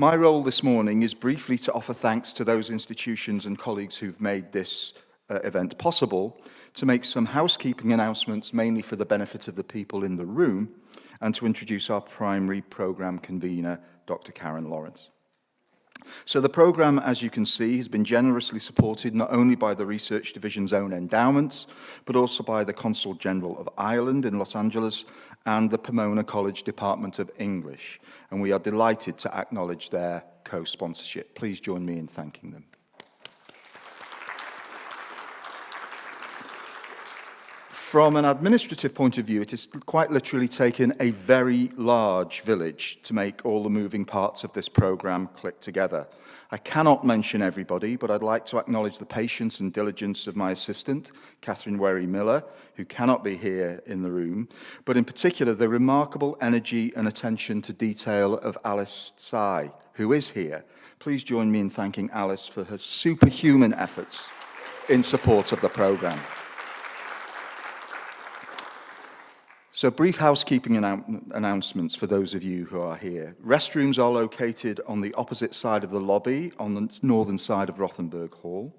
My role this morning is briefly to offer thanks to those institutions and colleagues who've made this event possible, to make some housekeeping announcements mainly for the benefit of the people in the room, and to introduce our primary programme convener, Dr. Karen Lawrence. So the programme, as you can see, has been generously supported not only by the Research Division's own endowments, but also by the Consulate General of Ireland in Los Angeles and the Pomona College Department of English. And we are delighted to acknowledge their co-sponsorship. Please join me in thanking them. From an administrative point of view, it has quite literally taken a very large village to make all the moving parts of this programme click together. I cannot mention everybody, but I'd like to acknowledge the patience and diligence of my assistant, Catherine Werry-Miller, who cannot be here in the room, but in particular the remarkable energy and attention to detail of Alice Tsai, who is here. Please join me in thanking Alice for her superhuman efforts in support of the programme. So brief housekeeping announcements for those of you who are here. Restrooms are located on the opposite side of the lobby, on the northern side of Rothenberg Hall.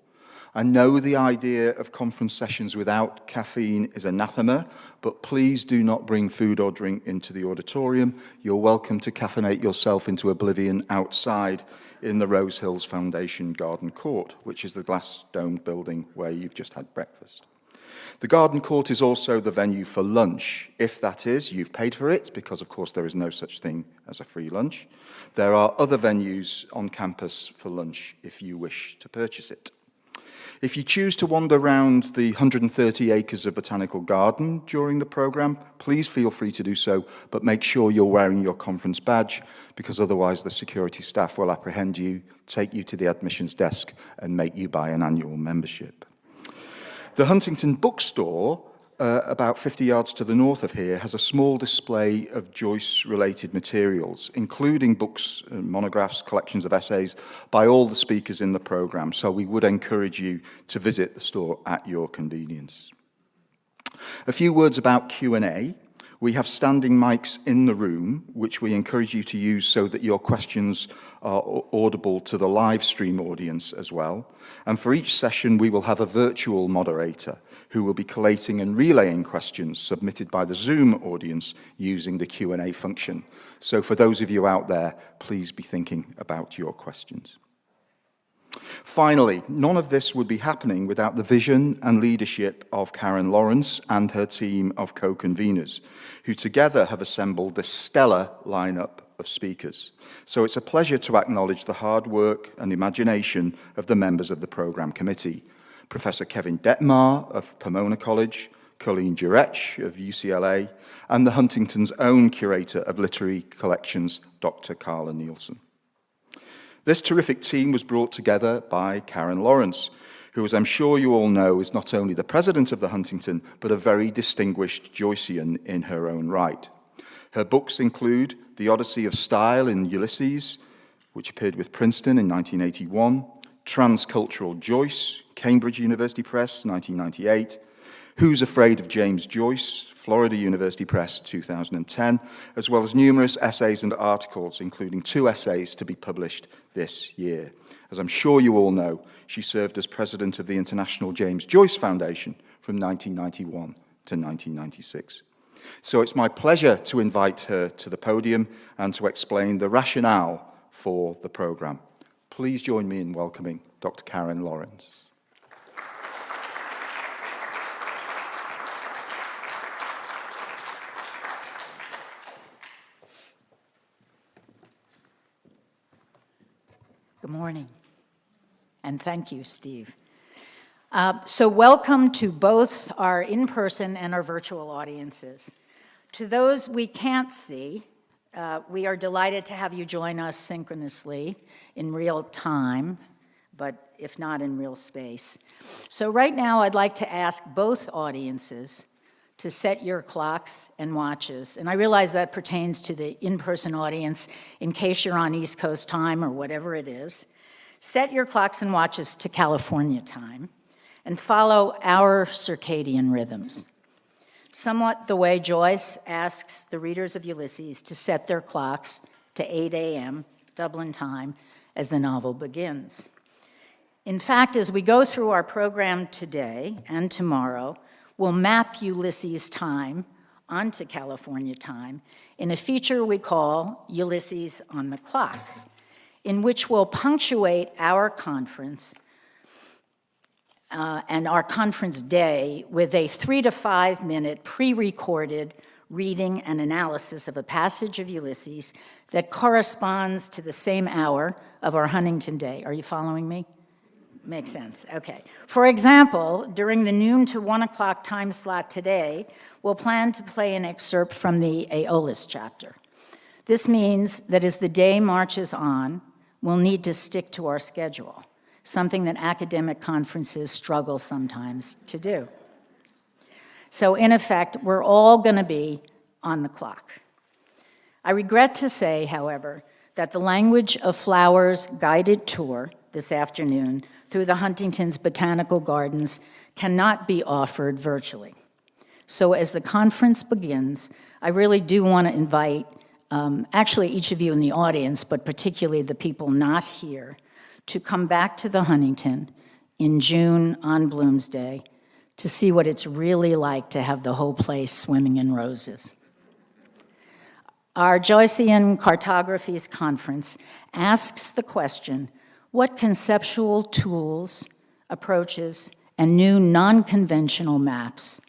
I know the idea of conference sessions without caffeine is anathema, but please do not bring food or drink into the auditorium. You're welcome to caffeinate yourself into oblivion outside in the Rose Hills Foundation Garden Court, which is the glass-domed building where you've just had breakfast. The garden court is also the venue for lunch, if that is, you've paid for it, because of course there is no such thing as a free lunch. There are other venues on campus for lunch if you wish to purchase it. If you choose to wander around the 130 acres of Botanical Garden during the programme, please feel free to do so, but make sure you're wearing your conference badge, because otherwise the security staff will apprehend you, take you to the admissions desk, and make you buy an annual membership. The Huntington bookstore, about 50 yards to the north of here, has a small display of Joyce-related materials, including books, monographs, collections of essays by all the speakers in the programme, so we would encourage you to visit the store at your convenience. A few words about Q&A. We have standing mics in the room, which we encourage you to use so that your questions are audible to the live stream audience as well. And for each session, we will have a virtual moderator who will be collating and relaying questions submitted by the Zoom audience using the Q&A function. So for those of you out there, please be thinking about your questions. Finally, none of this would be happening without the vision and leadership of Karen Lawrence and her team of co-conveners, who together have assembled this stellar lineup of speakers. So it's a pleasure to acknowledge the hard work and imagination of the members of the programme committee. Professor Kevin Detmar of Pomona College, Colleen Jurech of UCLA, and the Huntington's own curator of literary collections, Dr. Carla Nielsen. This terrific team was brought together by Karen Lawrence, who, as I'm sure you all know, is not only the president of the Huntington, but a very distinguished Joycean in her own right. Her books include The Odyssey of Style in Ulysses, which appeared with Princeton in 1981, Transcultural Joyce, Cambridge University Press, 1998, Who's Afraid of James Joyce, Florida University Press, 2010, as well as numerous essays and articles, including 2 essays to be published this year. As I'm sure you all know, she served as president of the International James Joyce Foundation from 1991 to 1996. So it's my pleasure to invite her to the podium and to explain the rationale for the programme. Please join me in welcoming Dr. Karen Lawrence. Good morning, and thank you, Steve. So welcome to both our in-person and our virtual audiences. To those we can't see, we are delighted to have you join us synchronously in real time, but if not in real space. So right now, I'd like to ask both audiences to set your clocks and watches. And I realize that pertains to the in-person audience in case you're on East Coast time or whatever it is. Set your clocks and watches to California time and follow our circadian rhythms. Somewhat the way Joyce asks the readers of Ulysses to set their clocks to 8 a.m. Dublin time as the novel begins. In fact, as we go through our program today and tomorrow, we'll map Ulysses' time onto California time in a feature we call Ulysses on the Clock, in which we'll punctuate our conference and our conference day with a 3 to 5 minute pre-recorded reading and analysis of a passage of Ulysses that corresponds to the same hour of our Huntington Day. Are you following me? Makes sense, okay. For example, during the noon to 1 o'clock time slot today, we'll plan to play an excerpt from the Oldest Chapter. This means that as the day marches on, we'll need to stick to our schedule, something that academic conferences struggle sometimes to do. So in effect, we're all gonna be on the clock. I regret to say, however, that the Language of Flowers guided tour this afternoon through the Huntington's Botanical Gardens cannot be offered virtually. So as the conference begins, I really do want to invite, actually each of you in the audience, but particularly the people not here, to come back to the Huntington in June on Bloomsday to see what it's really like to have the whole place swimming in roses. Our Joycean Cartographies conference asks the question, what conceptual tools, approaches, and new non-conventional maps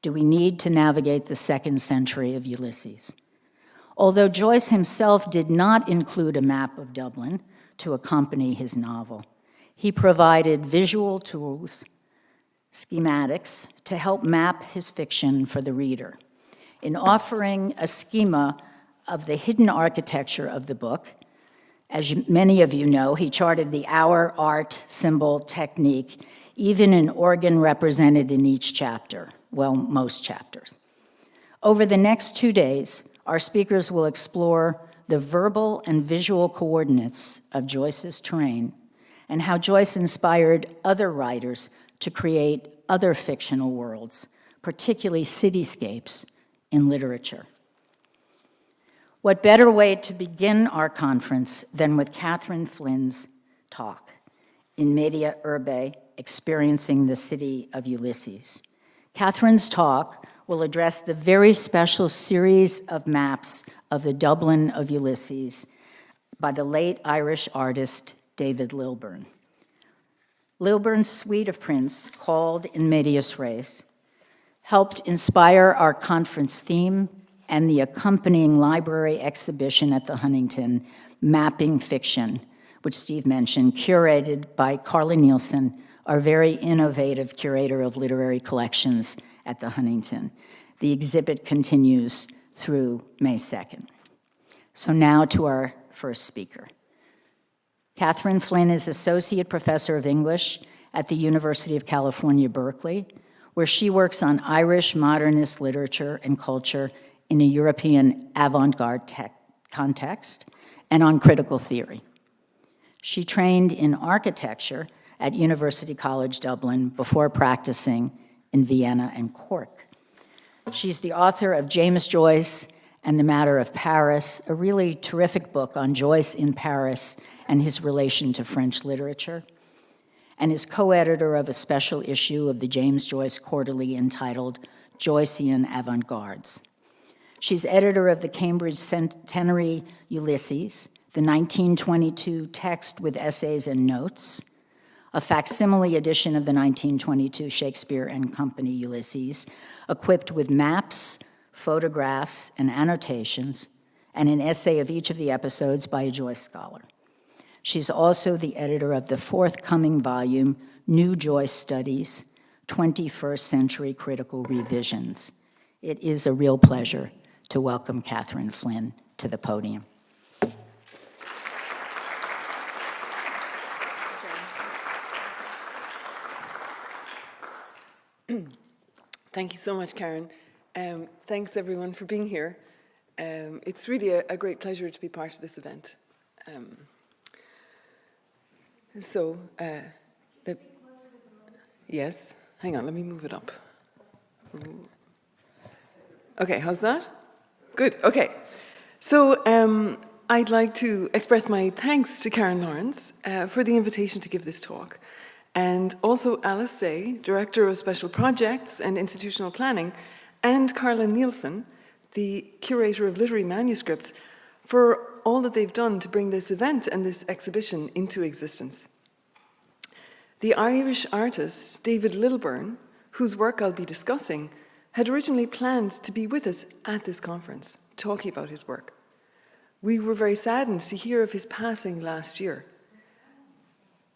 do we need to navigate the second century of Ulysses? Although Joyce himself did not include a map of Dublin to accompany his novel, he provided visual tools, schematics, to help map his fiction for the reader. In offering a schema of the hidden architecture of the book, as many of you know, he charted the hour, art, symbol, technique, even an organ represented in each chapter, well, most chapters. Over the next 2 days, our speakers will explore the verbal and visual coordinates of Joyce's terrain and how Joyce inspired other writers to create other fictional worlds, particularly cityscapes in literature. What better way to begin our conference than with Catherine Flynn's talk, In Media Urbe, Experiencing the City of Ulysses. Catherine's talk will address the very special series of maps of the Dublin of Ulysses by the late Irish artist David Lilburn. Lilburn's suite of prints, called In Medias Res, helped inspire our conference theme and the accompanying library exhibition at the Huntington, Mapping Fiction, which Steve mentioned, curated by Carla Nielsen, our very innovative curator of literary collections at the Huntington. The exhibit continues through May 2nd. So now to our first speaker. Catherine Flynn is Associate Professor of English at the University of California, Berkeley, where she works on Irish modernist literature and culture in a European avant-garde context and on critical theory. She trained in architecture at University College Dublin before practicing in Vienna and Cork. She's the author of James Joyce and the Matter of Paris, a really terrific book on Joyce in Paris and his relation to French literature, and is co-editor of a special issue of the James Joyce Quarterly entitled Joycean Avant-Gardes. She's editor of the Cambridge Centenary Ulysses, the 1922 text with essays and notes, a facsimile edition of the 1922 Shakespeare and Company Ulysses, equipped with maps, photographs, and annotations, and an essay of each of the episodes by a Joyce scholar. She's also the editor of the forthcoming volume, New Joyce Studies, 21st Century Critical Revisions. It is a real pleasure to welcome Catherine Flynn to the podium. Thank you so much, Karen. Thanks, everyone, for being here. It's really a great pleasure to be part of this event. Yes, hang on, let me move it up. Okay, how's that? Good, okay. So I'd like to express my thanks to Karen Lawrence for the invitation to give this talk, and also Alice Say, Director of Special Projects and Institutional Planning, and Carla Nielsen, the Curator of Literary Manuscripts, for all that they've done to bring this event and this exhibition into existence. The Irish artist David Lilburn, whose work I'll be discussing, had originally planned to be with us at this conference, talking about his work. We were very saddened to hear of his passing last year.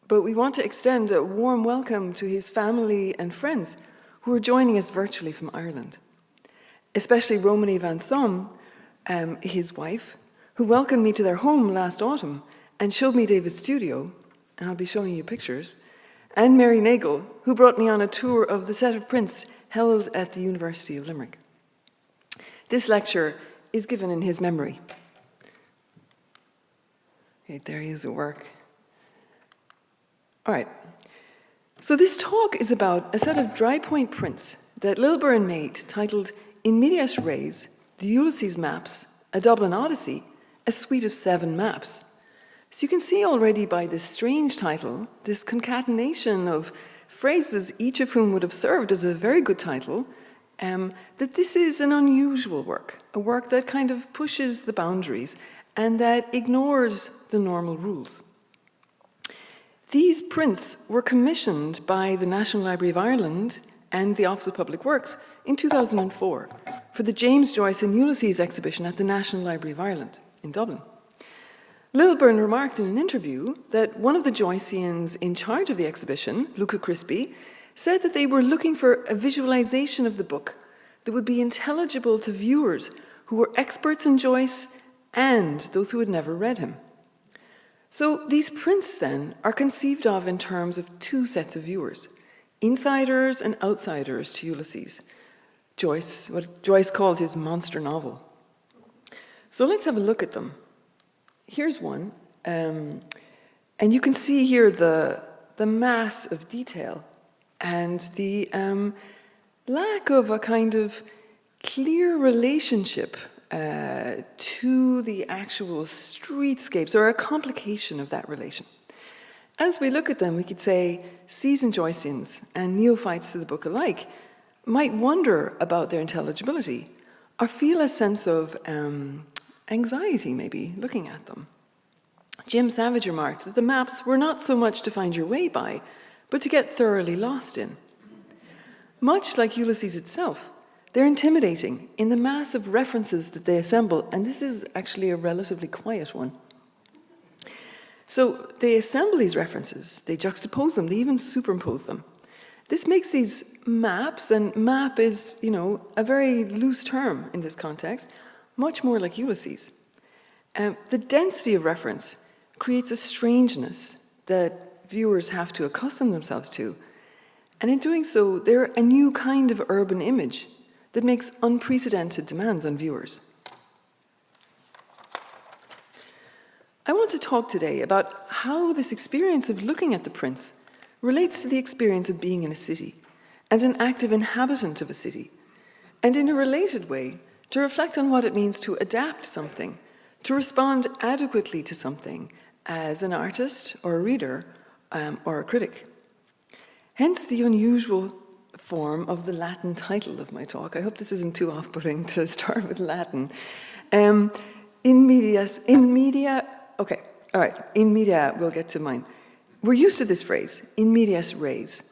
But we want to extend a warm welcome to his family and friends who are joining us virtually from Ireland, especially Romany Van Somme, his wife, who welcomed me to their home last autumn and showed me David's studio, and I'll be showing you pictures, and Mary Nagle, who brought me on a tour of the set of prints held at the University of Limerick. This lecture is given in his memory. Okay, there is the work. All right, so this talk is about a set of dry point prints that Lilburn made titled In Medias Res, the Ulysses Maps, a Dublin Odyssey, a suite of 7 maps. So you can see already by this strange title, this concatenation of phrases, each of whom would have served as a very good title, that this is an unusual work, a work that kind of pushes the boundaries and that ignores the normal rules. These prints were commissioned by the National Library of Ireland and the Office of Public Works in 2004 for the James Joyce and Ulysses exhibition at the National Library of Ireland in Dublin. Lilburn remarked in an interview that one of the Joyceans in charge of the exhibition, Luca Crispi, said that they were looking for a visualization of the book that would be intelligible to viewers who were experts in Joyce and those who had never read him. So these prints then are conceived of in terms of 2 sets of viewers, insiders and outsiders to Ulysses, Joyce, what Joyce called his monster novel. So let's have a look at them. Here's one, and you can see here the mass of detail and the lack of a kind of clear relationship to the actual streetscapes, or a complication of that relation. As we look at them, we could say seasoned Joyceans and neophytes to the book alike might wonder about their intelligibility or feel a sense of anxiety, maybe, looking at them. Jim Savage remarked that the maps were not so much to find your way by, but to get thoroughly lost in. Much like Ulysses itself, they're intimidating in the mass of references that they assemble, and this is actually a relatively quiet one. So they assemble these references, they juxtapose them, they even superimpose them. This makes these maps, and map is, a very loose term in this context, much more like Ulysses. The density of reference creates a strangeness that viewers have to accustom themselves to, and in doing so, they're a new kind of urban image that makes unprecedented demands on viewers. I want to talk today about how this experience of looking at the prints relates to the experience of being in a city and an active inhabitant of a city, and in a related way, to reflect on what it means to adapt something, to respond adequately to something as an artist or a reader or a critic. Hence the unusual form of the Latin title of my talk. I hope this isn't too off-putting to start with Latin. In media, okay, all right, in media, we'll get to mine. We're used to this phrase, in medias res,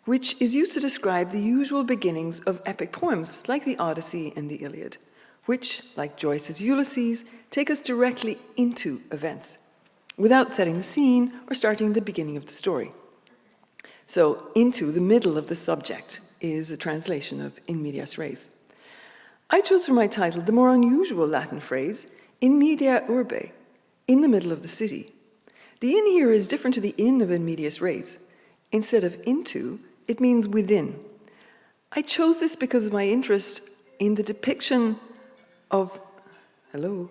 which is used to describe the usual beginnings of epic poems like the Odyssey and the Iliad, which, like Joyce's Ulysses, take us directly into events, without setting the scene or starting the beginning of the story. So, into the middle of the subject is a translation of in medias res. I chose for my title the more unusual Latin phrase, in media urbe, in the middle of the city. The in here is different to the in of in medias res. Instead of into, it means within. I chose this because of my interest in the depiction of, in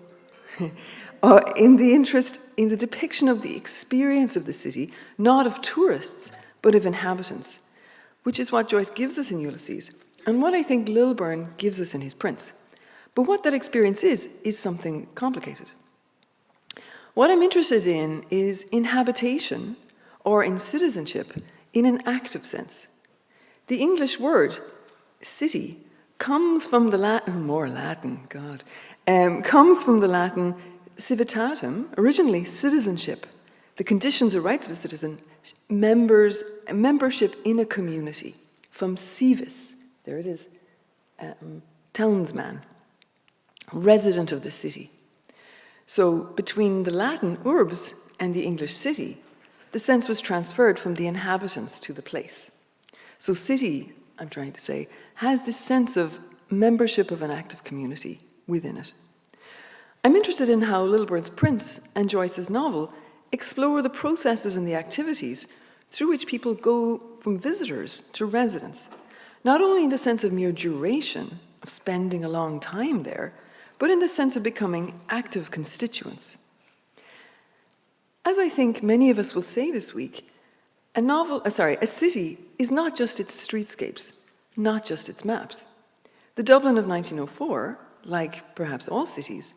the depiction of the experience of the city, not of tourists, but of inhabitants, which is what Joyce gives us in Ulysses, and what I think Lilburn gives us in his prints. But what that experience is something complicated. What I'm interested in is inhabitation or in citizenship in an active sense. The English word city comes from the Latin, comes from the Latin civitatem, originally citizenship, the conditions or rights of a citizen, membership in a community, from civis, there it is, townsman, resident of the city. So between the Latin urbs and the English city, the sense was transferred from the inhabitants to the place. So city, I'm trying to say, has this sense of membership of an active community within it. I'm interested in how Lilburn's Prince and Joyce's novel explore the processes and the activities through which people go from visitors to residents, not only in the sense of mere duration, of spending a long time there, but in the sense of becoming active constituents. As I think many of us will say this week, a city is not just its streetscapes, not just its maps. The Dublin of 1904, like perhaps all cities,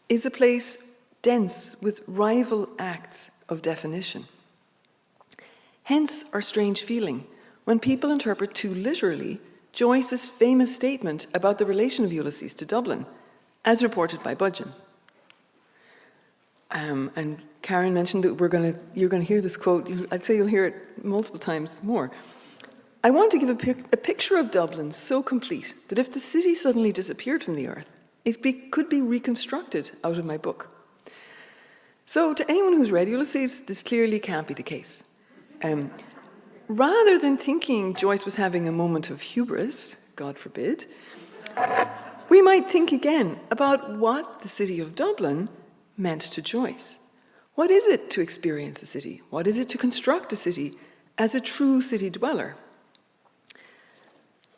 is a place dense with rival acts of definition. Hence our strange feeling when people interpret too literally Joyce's famous statement about the relation of Ulysses to Dublin, as reported by Budgeon. And Karen mentioned that you're going to hear this quote. I'd say you'll hear it multiple times more. I want to give a picture of Dublin so complete that if the city suddenly disappeared from the earth, it could be reconstructed out of my book. So to anyone who's read Ulysses, this clearly can't be the case. Rather than thinking Joyce was having a moment of hubris, God forbid, we might think again about what the city of Dublin meant to Joyce. What is it to experience a city? What is it to construct a city as a true city dweller?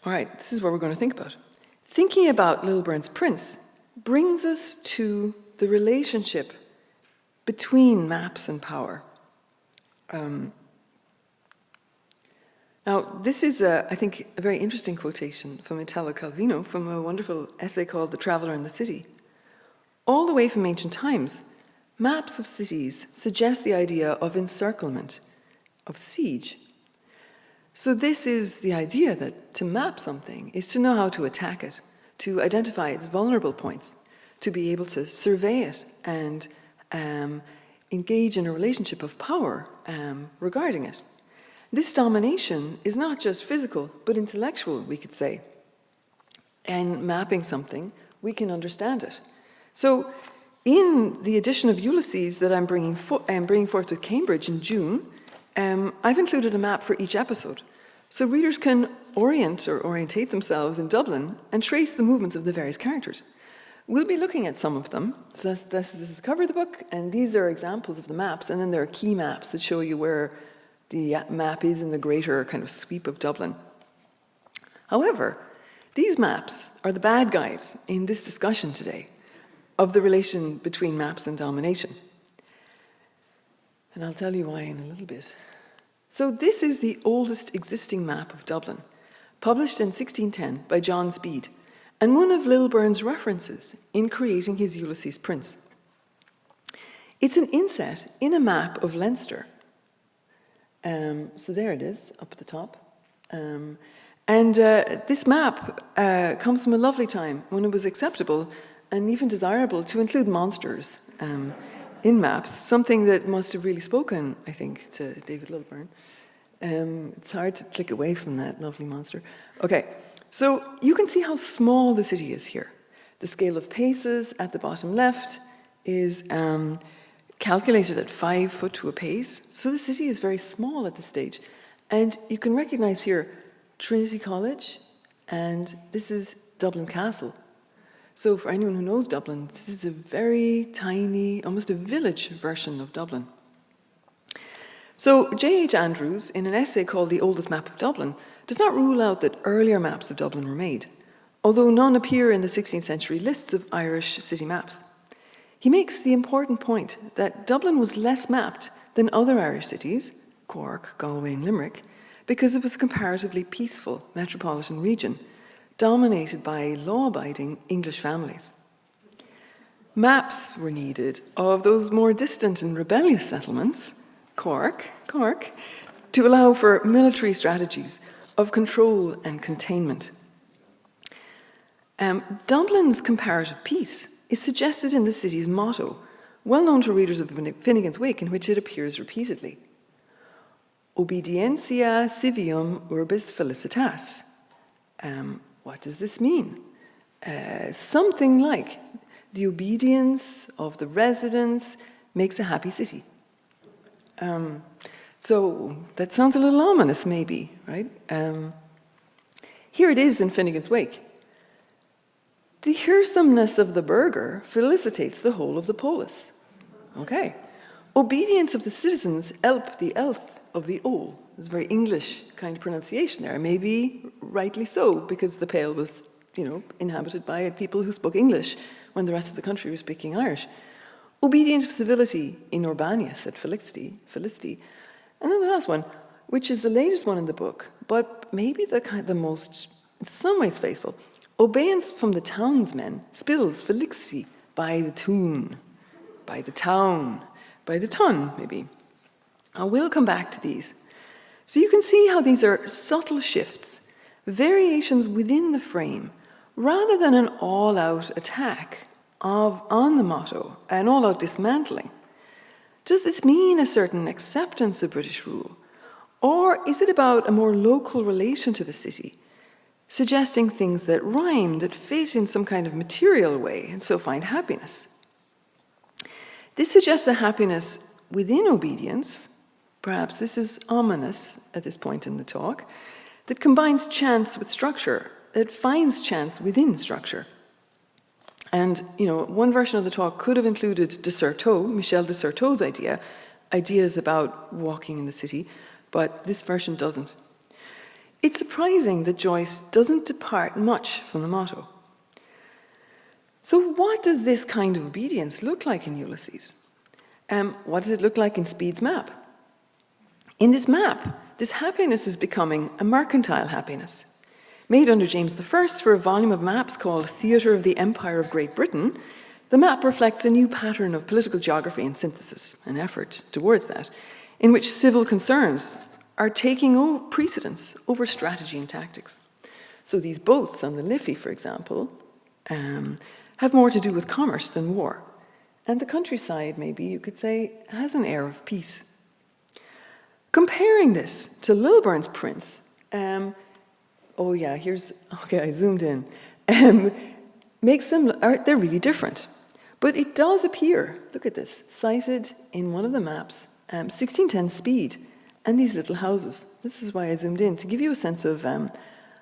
All right, this is what we're going to think about. Thinking about Lilburn's Prince brings us to the relationship between maps and power. Now, this is, I think, a very interesting quotation from Italo Calvino from a wonderful essay called The Traveller in the City. All the way from ancient times, maps of cities suggest the idea of encirclement, of siege. So this is the idea that to map something is to know how to attack it, to identify its vulnerable points, to be able to survey it and engage in a relationship of power regarding it. This domination is not just physical, but intellectual, we could say. And mapping something, we can understand it. So in the edition of Ulysses that I'm bringing forth with Cambridge in June, I've included a map for each episode. So readers can orientate themselves in Dublin and trace the movements of the various characters. We'll be looking at some of them. So this is the cover of the book, and these are examples of the maps. And then there are key maps that show you where the map is in the greater kind of sweep of Dublin. However, these maps are the bad guys in this discussion today of the relation between maps and domination. And I'll tell you why in a little bit. So this is the oldest existing map of Dublin, published in 1610 by John Speed, and one of Lilburn's references in creating his Ulysses Prince. It's an inset in a map of Leinster. So there it is, up at the top. This map comes from a lovely time when it was acceptable and even desirable to include monsters in maps, something that must have really spoken, I think, to David Lilburn. It's hard to click away from that lovely monster. Okay, so you can see how small the city is here. The scale of paces at the bottom left is calculated at 5 foot to a pace, so the city is very small at this stage. And you can recognize here Trinity College, and this is Dublin Castle. So for anyone who knows Dublin, this is a very tiny, almost a village version of Dublin. So J.H. Andrews, in an essay called The Oldest Map of Dublin, does not rule out that earlier maps of Dublin were made, although none appear in the 16th century lists of Irish city maps. He makes the important point that Dublin was less mapped than other Irish cities, Cork, Galway, and Limerick, because it was a comparatively peaceful metropolitan region, dominated by law-abiding English families. maps were needed of those more distant and rebellious settlements, Cork, to allow for military strategies of control and containment. Dublin's comparative peace is suggested in the city's motto, well known to readers of Finnegan's Wake, in which it appears repeatedly. Obedientia civium urbis felicitas. What does this mean? Something like the obedience of the residents makes a happy city. So that sounds a little ominous, maybe, right? Here it is in Finnegan's Wake. The hearsomeness of the burgher felicitates the whole of the polis. Okay. Obedience of the citizens help the health of the whole. There's a very English kind of pronunciation there. Maybe rightly so, because the Pale was, inhabited by people who spoke English when the rest of the country was speaking Irish. Obedient of civility in Urbania, said Felicity. And then the last one, which is the latest one in the book, but maybe the most, in some ways, faithful. Obeyance from the townsmen spills felicity by the tune, by the town, by the ton, maybe. I will come back to these. So you can see how these are subtle shifts, variations within the frame, rather than an all-out attack on the motto, an all-out dismantling. Does this mean a certain acceptance of British rule? Or is it about a more local relation to the city, suggesting things that rhyme, that fit in some kind of material way, and so find happiness? This suggests a happiness within obedience, perhaps this is ominous at this point in the talk, that combines chance with structure, that finds chance within structure. And, one version of the talk could have included Michel de Certeau's ideas about walking in the city, but this version doesn't. It's surprising that Joyce doesn't depart much from the motto. So what does this kind of obedience look like in Ulysses? What does it look like in Speed's map? In this map, this happiness is becoming a mercantile happiness. Made under James I for a volume of maps called Theatre of the Empire of Great Britain, the map reflects a new pattern of political geography and synthesis, an effort towards that, in which civil concerns are taking precedence over strategy and tactics. So these boats on the Liffey, for example, have more to do with commerce than war. And the countryside, maybe you could say, has an air of peace. Comparing this to Lilburn's prints, I zoomed in, makes them, they're really different. But it does appear, look at this, cited in one of the maps, 1610 Speed, and these little houses. This is why I zoomed in, to give you a sense of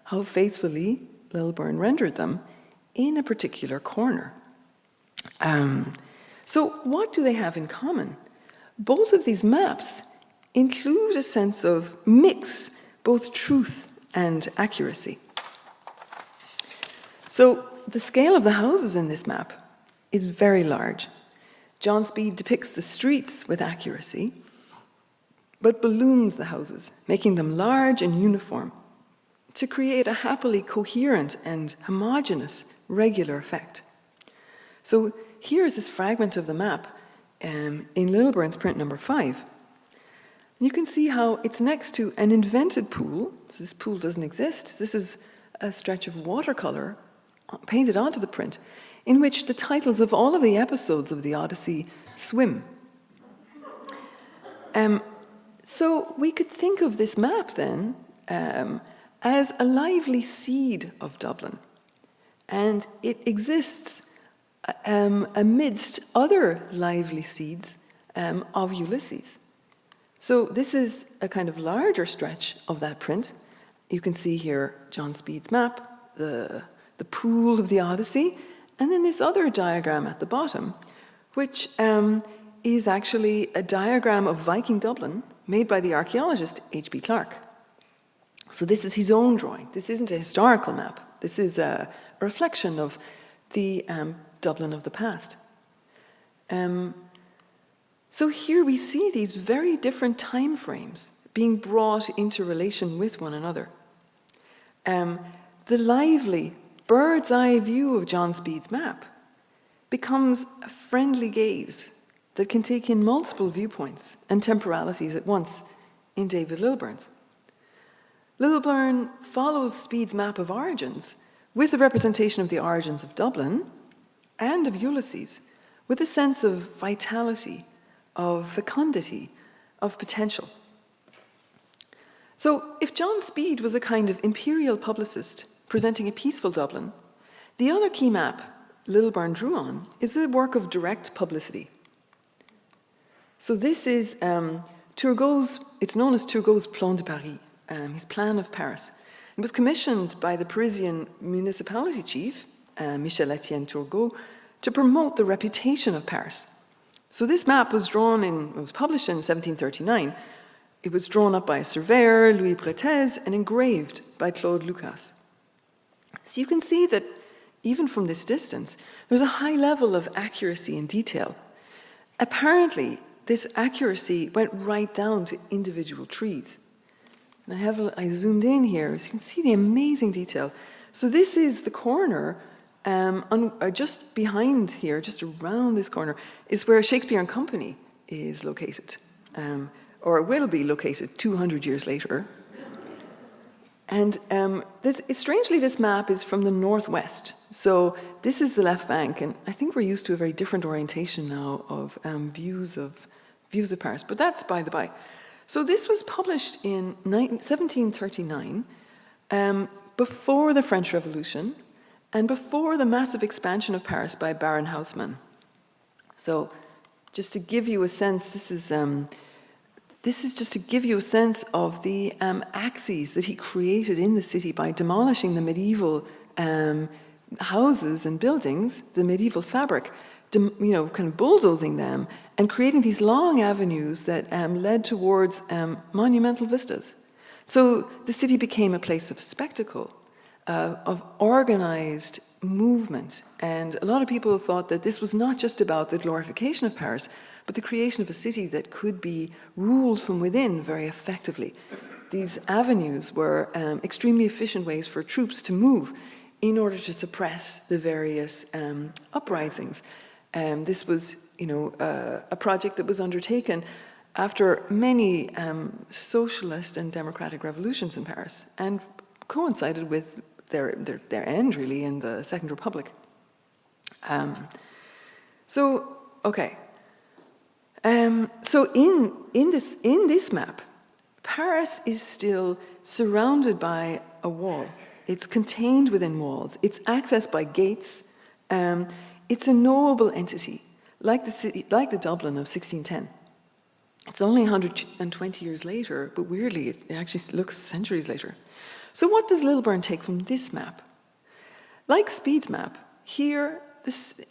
how faithfully Lilburn rendered them in a particular corner. So what do they have in common? Both of these maps include a sense of mix, both truth and accuracy. So the scale of the houses in this map is very large. John Speed depicts the streets with accuracy, but balloons the houses, making them large and uniform to create a happily coherent and homogeneous regular effect. So here is this fragment of the map in Lilburn's print number 5. You can see how it's next to an invented pool. So this pool doesn't exist. This is a stretch of watercolor painted onto the print in which the titles of all of the episodes of the Odyssey swim. So we could think of this map then as a lively seed of Dublin. And it exists amidst other lively seeds of Ulysses. So this is a kind of larger stretch of that print. You can see here John Speed's map, the pool of the Odyssey, and then this other diagram at the bottom, which is actually a diagram of Viking Dublin made by the archaeologist H.B. Clark. So this is his own drawing. This isn't a historical map. This is a reflection of the Dublin of the past. So here we see these very different time frames being brought into relation with one another. The lively bird's eye view of John Speed's map becomes a friendly gaze that can take in multiple viewpoints and temporalities at once in David Lilburn's. Littleburn follows Speed's map of origins with a representation of the origins of Dublin and of Ulysses, with a sense of vitality, of fecundity, of potential. So if John Speed was a kind of imperial publicist presenting a peaceful Dublin, the other key map Littleburn drew on is a work of direct publicity. So this is Turgot's, it's known as Turgot's Plan de Paris, his plan of Paris. It was commissioned by the Parisian municipality chief, Michel-Étienne Turgot, to promote the reputation of Paris. So this map was published in 1739. It was drawn up by a surveyor, Louis Bretez, and engraved by Claude Lucas. So you can see that even from this distance, there's a high level of accuracy and detail. Apparently, this accuracy went right down to individual trees. And I zoomed in here, so you can see the amazing detail. So this is the corner, just behind here, just around this corner, is where Shakespeare and Company is located, or will be located 200 years later. And strangely, this map is from the northwest. So this is the left bank, and I think we're used to a very different orientation now of views of Paris, but that's by the by. So this was published in 1739, before the French Revolution and before the massive expansion of Paris by Baron Haussmann. So just to give you a sense, this is just to give you a sense of the axes that he created in the city by demolishing the medieval houses and buildings, the medieval fabric, kind of bulldozing them and creating these long avenues that led towards monumental vistas. So the city became a place of spectacle, of organized movement. And a lot of people thought that this was not just about the glorification of Paris, but the creation of a city that could be ruled from within very effectively. These avenues were extremely efficient ways for troops to move in order to suppress the various uprisings. This was, a project that was undertaken after many socialist and democratic revolutions in Paris, and coincided with their end, really, in the Second Republic. So in this map, Paris is still surrounded by a wall. It's contained within walls. It's accessed by gates. It's a knowable entity, like the Dublin of 1610. It's only 120 years later, but weirdly, it actually looks centuries later. So what does Littleburn take from this map? Like Speed's map, here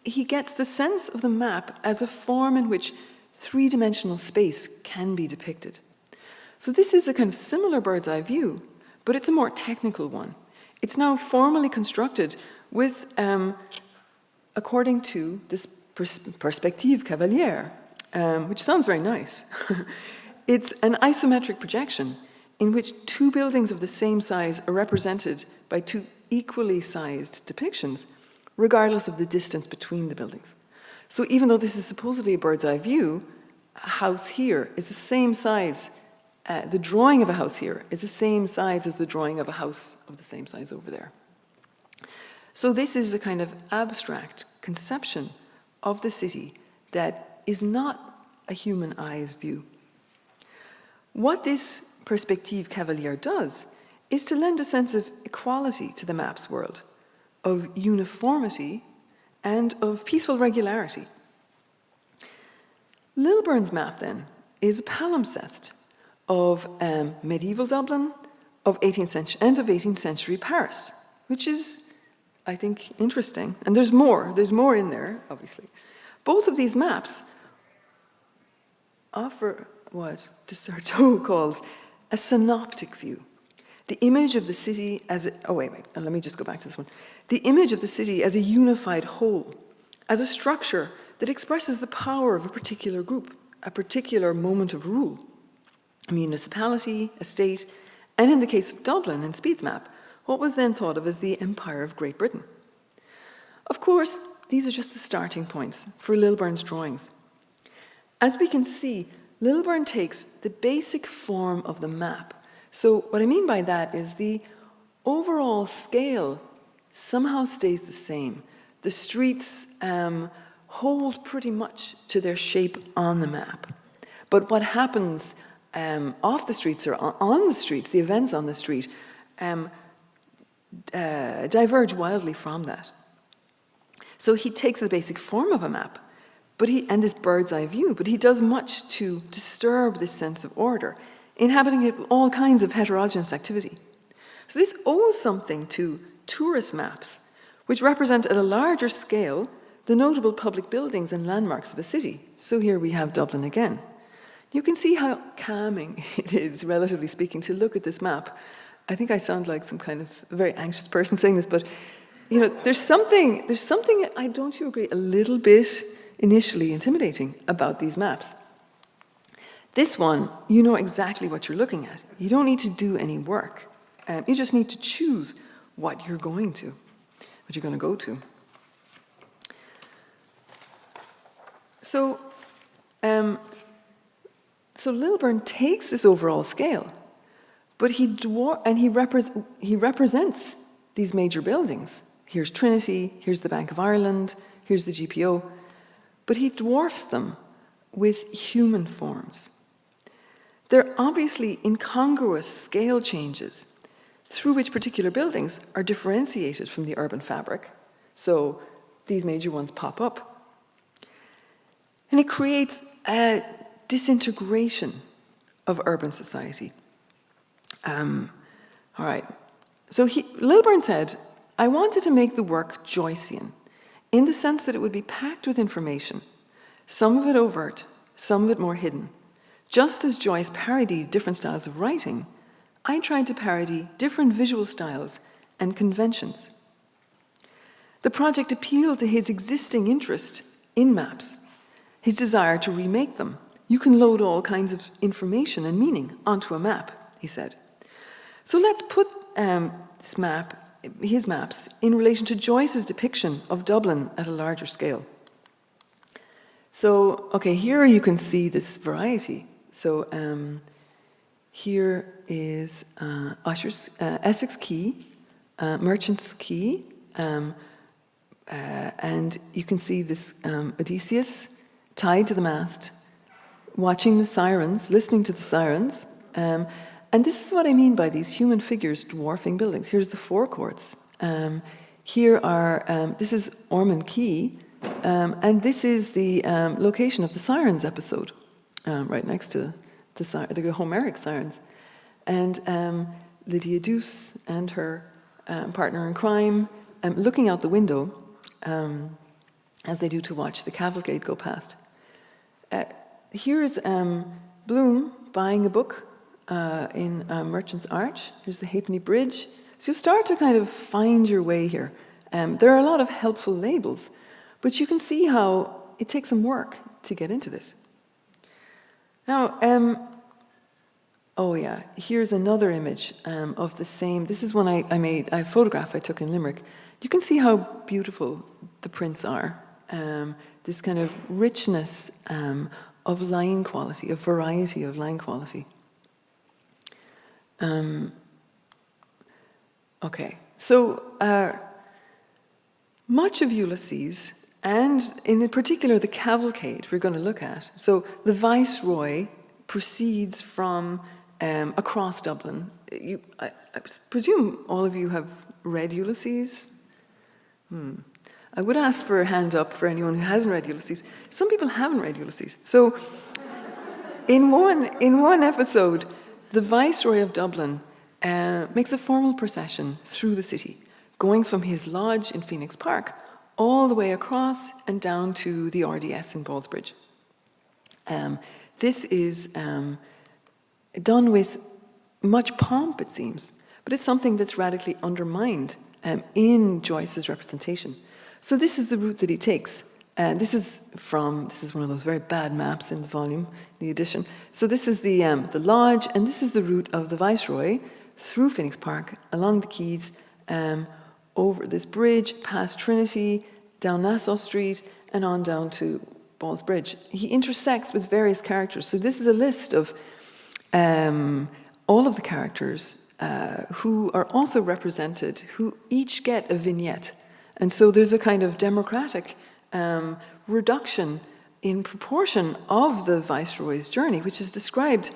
he gets the sense of the map as a form in which three-dimensional space can be depicted. So this is a kind of similar bird's eye view, but it's a more technical one. It's now formally constructed with, according to this perspective cavalière, which sounds very nice. It's an isometric projection in which two buildings of the same size are represented by two equally sized depictions, regardless of the distance between the buildings. So even though this is supposedly a bird's eye view, a house here is the same size, the drawing of a house here is the same size as the drawing of a house of the same size over there. So this is a kind of abstract conception of the city that is not a human eye's view. What this perspective cavalière does is to lend a sense of equality to the map's world, of uniformity, and of peaceful regularity. Lilburn's map, then, is a palimpsest of medieval Dublin, of 18th century, and of 18th century Paris, which is, I think, interesting. And there's more in there, obviously. Both of these maps offer what Desserteau calls a synoptic view. The image of the city as let me just go back to this one. The image of the city as a unified whole, as a structure that expresses the power of a particular group, a particular moment of rule, a municipality, a state, and in the case of Dublin and Speed's map, what was then thought of as the Empire of Great Britain. Of course, these are just the starting points for Lilburn's drawings. As we can see, Lilburn takes the basic form of the map. So what I mean by that is the overall scale somehow stays the same. The streets hold pretty much to their shape on the map. But what happens off the streets or on the streets, the events on the street, diverge wildly from that. So he takes the basic form of a map, and this bird's eye view, but he does much to disturb this sense of order, inhabiting it with all kinds of heterogeneous activity. So this owes something to tourist maps, which represent at a larger scale the notable public buildings and landmarks of a city. So here we have Dublin again. You can see how calming it is, relatively speaking, to look at this map. I think I sound like some kind of very anxious person saying this, but you know, there's something, don't you agree, a little bit initially intimidating about these maps. This one, you know exactly what you're looking at. You don't need to do any work. You just need to choose what you're going to go to. So Lilburn takes this overall scale, but he represents these major buildings. Here's Trinity, here's the Bank of Ireland, here's the GPO, but he dwarfs them with human forms. They're obviously incongruous scale changes through which particular buildings are differentiated from the urban fabric. So these major ones pop up. And it creates a disintegration of urban society. All right. So Lilburn said, I wanted to make the work Joycean, in the sense that it would be packed with information, some of it overt, some of it more hidden. Just as Joyce parodied different styles of writing, I tried to parody different visual styles and conventions. The project appealed to his existing interest in maps, his desire to remake them. You can load all kinds of information and meaning onto a map, he said. So let's put his maps in relation to Joyce's depiction of Dublin at a larger scale. So, okay, here you can see this variety. So here is Essex Quay, Merchants Quay, and you can see this Odysseus tied to the mast, watching the sirens, listening to the sirens. And this is what I mean by these human figures dwarfing buildings. Here's the forecourts. Here are, this is Ormond Quay, and this is the location of the Sirens episode, right next to the Homeric Sirens. And Lydia Douce and her partner in crime looking out the window as they do to watch the cavalcade go past. Here's Bloom buying a book in Merchant's Arch. Here's the Halfpenny Bridge. So you start to kind of find your way here. There are a lot of helpful labels, but you can see how it takes some work to get into this. Now, oh yeah, here's another image of the same. This is one a photograph I took in Limerick. You can see how beautiful the prints are. This kind of richness of line quality, a variety of line quality. Okay, so much of Ulysses, and in particular the cavalcade we're going to look at. So the Viceroy proceeds from across Dublin. I presume all of you have read Ulysses? I would ask for a hand up for anyone who hasn't read Ulysses. Some people haven't read Ulysses. So in one episode, the Viceroy of Dublin makes a formal procession through the city, going from his lodge in Phoenix Park all the way across and down to the RDS in Ballsbridge. This is done with much pomp, it seems, but it's something that's radically undermined in Joyce's representation. So this is the route that he takes. This is one of those very bad maps in the volume, the edition. So this is the lodge, and this is the route of the Viceroy through Phoenix Park, along the quays, over this bridge, past Trinity, down Nassau Street, and on down to Balls Bridge. He intersects with various characters. So this is a list of all of the characters who are also represented, who each get a vignette. And so there's a kind of democratic reduction in proportion of the Viceroy's journey, which is described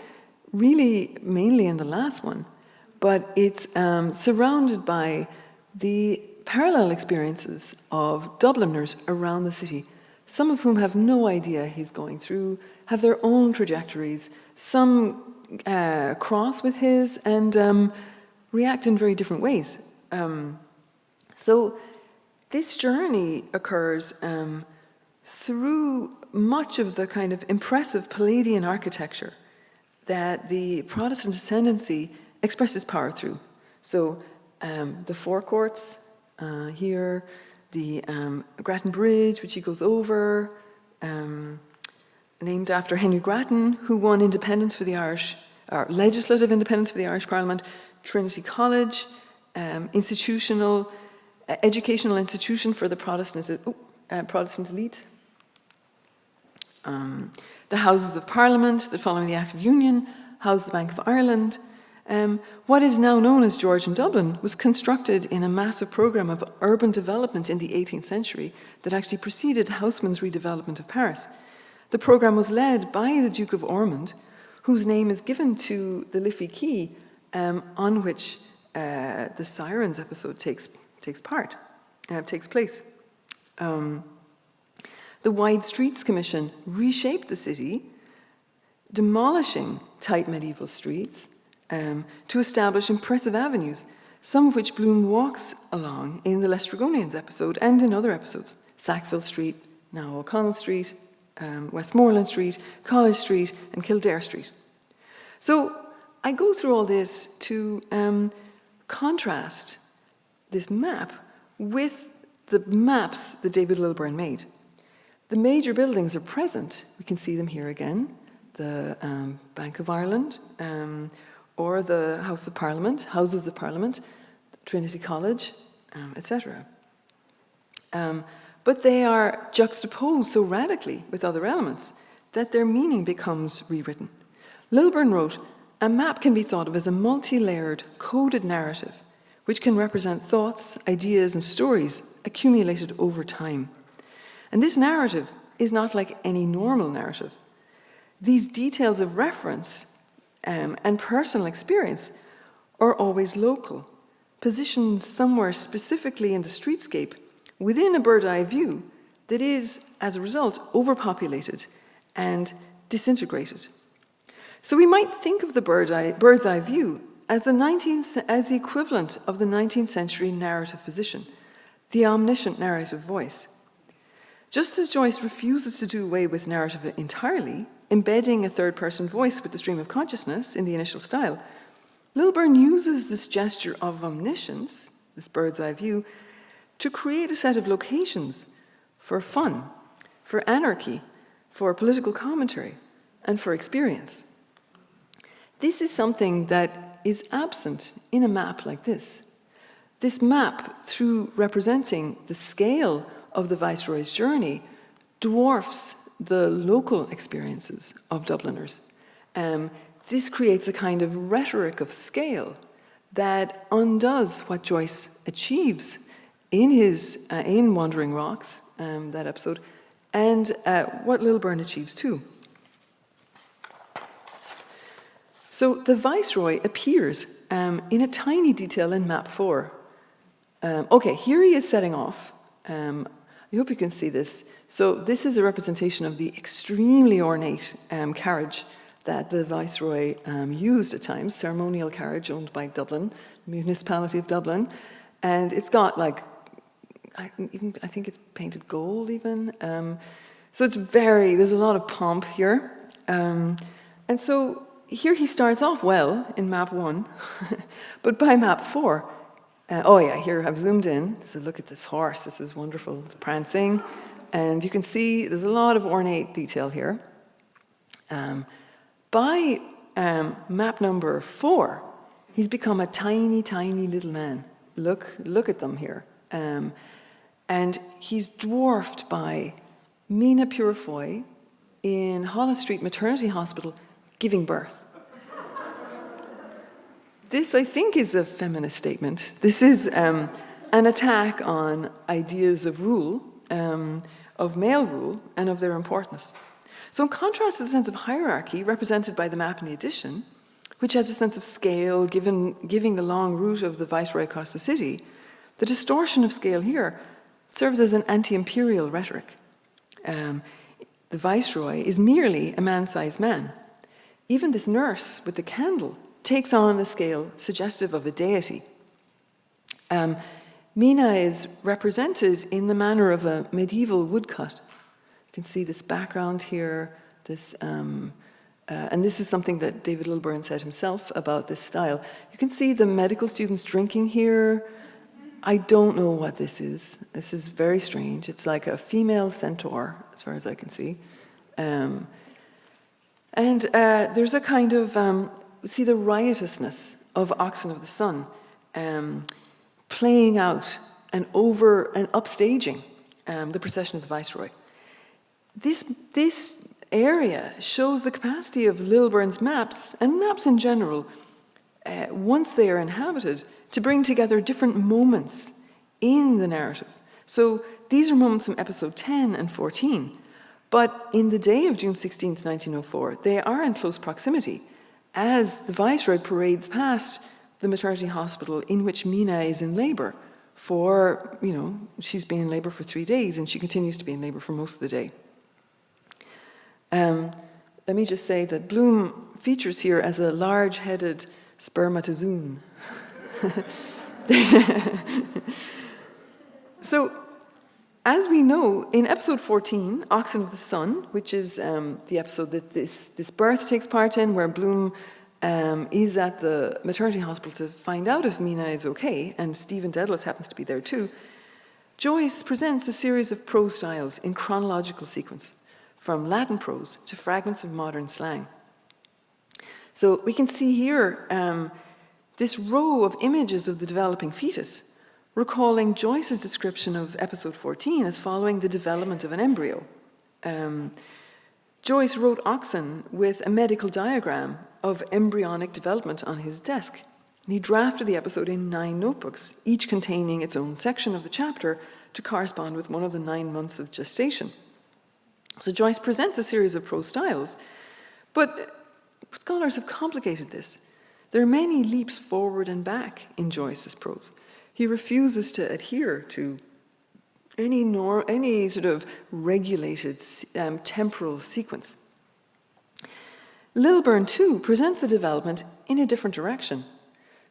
really mainly in the last one, but it's surrounded by the parallel experiences of Dubliners around the city, some of whom have no idea he's going through, have their own trajectories, some cross with his, and react in very different ways. So this journey occurs through much of the kind of impressive Palladian architecture that the Protestant ascendancy expresses power through. So the forecourts here, the Grattan Bridge, which he goes over, named after Henry Grattan, who won independence for the Irish, or legislative independence for the Irish Parliament, Trinity College, educational institution for the Protestant elite, the Houses of Parliament that following the Act of Union housed the Bank of Ireland. What is now known as Georgian Dublin was constructed in a massive programme of urban development in the 18th century that actually preceded Haussmann's redevelopment of Paris. The programme was led by the Duke of Ormond, whose name is given to the Liffey Quay, on which the Sirens episode takes place. The Wide Streets Commission reshaped the city, demolishing tight medieval streets to establish impressive avenues, some of which Bloom walks along in the Lestrygonians episode and in other episodes. Sackville Street, now O'Connell Street, Westmoreland Street, College Street, and Kildare Street. So I go through all this to contrast this map with the maps that David Lilburn made. The major buildings are present. We can see them here again. The Bank of Ireland, or the Houses of Parliament, Trinity College, etc. But they are juxtaposed so radically with other elements that their meaning becomes rewritten. Lilburn wrote, "A map can be thought of as a multi-layered, coded narrative, which can represent thoughts, ideas, and stories accumulated over time. And this narrative is not like any normal narrative. These details of reference and personal experience are always local, positioned somewhere specifically in the streetscape within a bird's-eye view that is, as a result, overpopulated and disintegrated." So we might think of the bird's eye view as the equivalent of the 19th century narrative position, the omniscient narrative voice. Just as Joyce refuses to do away with narrative entirely, embedding a third-person voice with the stream of consciousness in the initial style, Lilburn uses this gesture of omniscience, this bird's eye view, to create a set of locations for fun, for anarchy, for political commentary, and for experience. This is something that is absent in a map like this. This map, through representing the scale of the Viceroy's journey, dwarfs the local experiences of Dubliners. This creates a kind of rhetoric of scale that undoes what Joyce achieves in Wandering Rocks, that episode, and what Lilburn achieves too. So the Viceroy appears in a tiny detail in map 4. Okay, here he is setting off. I hope you can see this. So this is a representation of the extremely ornate carriage that the Viceroy used at times, ceremonial carriage owned by Dublin, the municipality of Dublin. And it's got I think it's painted gold even. So there's a lot of pomp here. And so here he starts off well in map 1, but by map 4, here I've zoomed in. So look at this horse. This is wonderful. It's prancing. And you can see there's a lot of ornate detail here. By map number 4, he's become a tiny, tiny little man. Look at them here. And he's dwarfed by Mina Purifoy in Holles Street Maternity Hospital giving birth. This, I think, is a feminist statement. This is an attack on ideas of rule, of male rule, and of their importance. So in contrast to the sense of hierarchy represented by the map in the edition, which has a sense of scale giving the long route of the viceroy across the city, the distortion of scale here serves as an anti-imperial rhetoric. The viceroy is merely a man-sized man. Even this nurse with the candle takes on the scale suggestive of a deity. Mina is represented in the manner of a medieval woodcut. You can see this background here, and this is something that David Lilburn said himself about this style. You can see the medical students drinking here. I don't know what this is. This is very strange. It's like a female centaur, as far as I can see. There's a kind of, see the riotousness of Oxen of the Sun, playing out and upstaging the procession of the viceroy. This area shows the capacity of Lilburn's maps, and maps in general, once they are inhabited, to bring together different moments in the narrative. So these are moments from episode 10 and 14, but in the day of June 16th, 1904, they are in close proximity as the viceroy parades past the maternity hospital in which Mina is in labor for, she's been in labor for 3 days and she continues to be in labor for most of the day. Let me just say that Bloom features here as a large-headed spermatozoon. So, as we know, in episode 14, Oxen of the Sun, which is the episode that this birth takes part in, where Bloom is at the maternity hospital to find out if Mina is okay, and Stephen Dedalus happens to be there too, Joyce presents a series of prose styles in chronological sequence, from Latin prose to fragments of modern slang. So we can see here this row of images of the developing fetus, recalling Joyce's description of episode 14 as following the development of an embryo. Joyce wrote Oxen with a medical diagram of embryonic development on his desk. He drafted the episode in 9 notebooks, each containing its own section of the chapter to correspond with one of the 9 months of gestation. So Joyce presents a series of prose styles, but scholars have complicated this. There are many leaps forward and back in Joyce's prose. He refuses to adhere to any sort of regulated temporal sequence. Lilburn, too, presents the development in a different direction,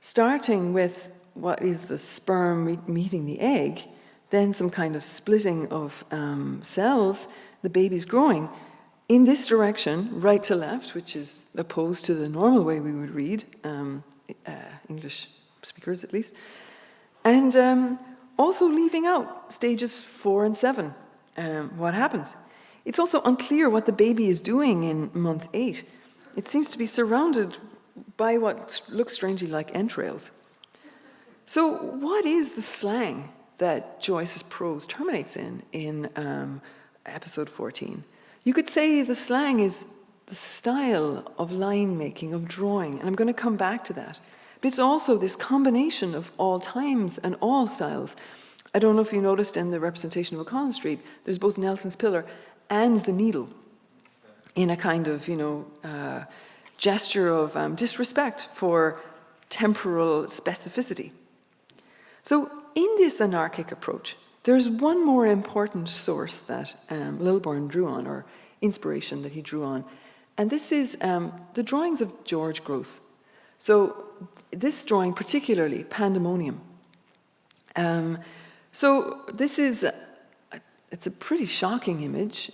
starting with what is the sperm meeting the egg, then some kind of splitting of cells, the baby's growing, in this direction, right to left, which is opposed to the normal way we would read, English speakers at least, and also leaving out stages 4 and 7. What happens? It's also unclear what the baby is doing in month 8. It seems to be surrounded by what looks strangely like entrails. So what is the slang that Joyce's prose terminates in episode 14? You could say the slang is the style of line making, of drawing, and I'm going to come back to that. But it's also this combination of all times and all styles. I don't know if you noticed in the representation of O'Connell Street, there's both Nelson's pillar and the needle in a kind of, gesture of disrespect for temporal specificity. So in this anarchic approach, there's one more important source that Lilburn drew on, or inspiration that he drew on, and this is the drawings of George Gross. So this drawing particularly, Pandemonium. So this is, it's a pretty shocking image.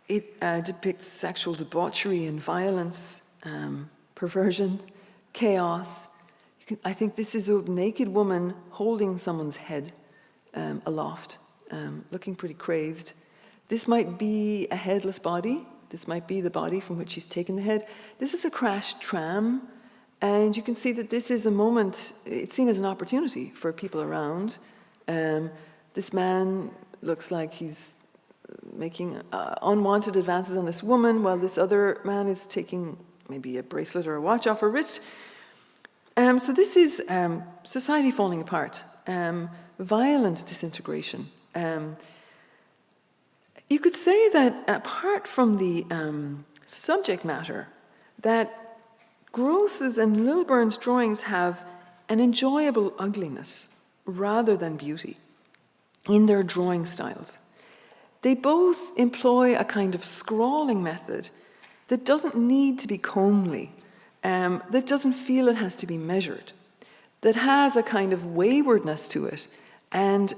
It depicts sexual debauchery and violence, perversion, chaos. I think this is a naked woman holding someone's head aloft, looking pretty crazed. This might be a headless body. This might be the body from which she's taken the head. This is a crashed tram, and you can see that this is a moment, it's seen as an opportunity for people around, This man looks like he's making unwanted advances on this woman, while this other man is taking maybe a bracelet or a watch off her wrist. So this is society falling apart, violent disintegration. You could say that apart from the subject matter, that Gross's and Lilburn's drawings have an enjoyable ugliness rather than beauty in their drawing styles. They both employ a kind of scrawling method that doesn't need to be comely, that doesn't feel it has to be measured, that has a kind of waywardness to it, and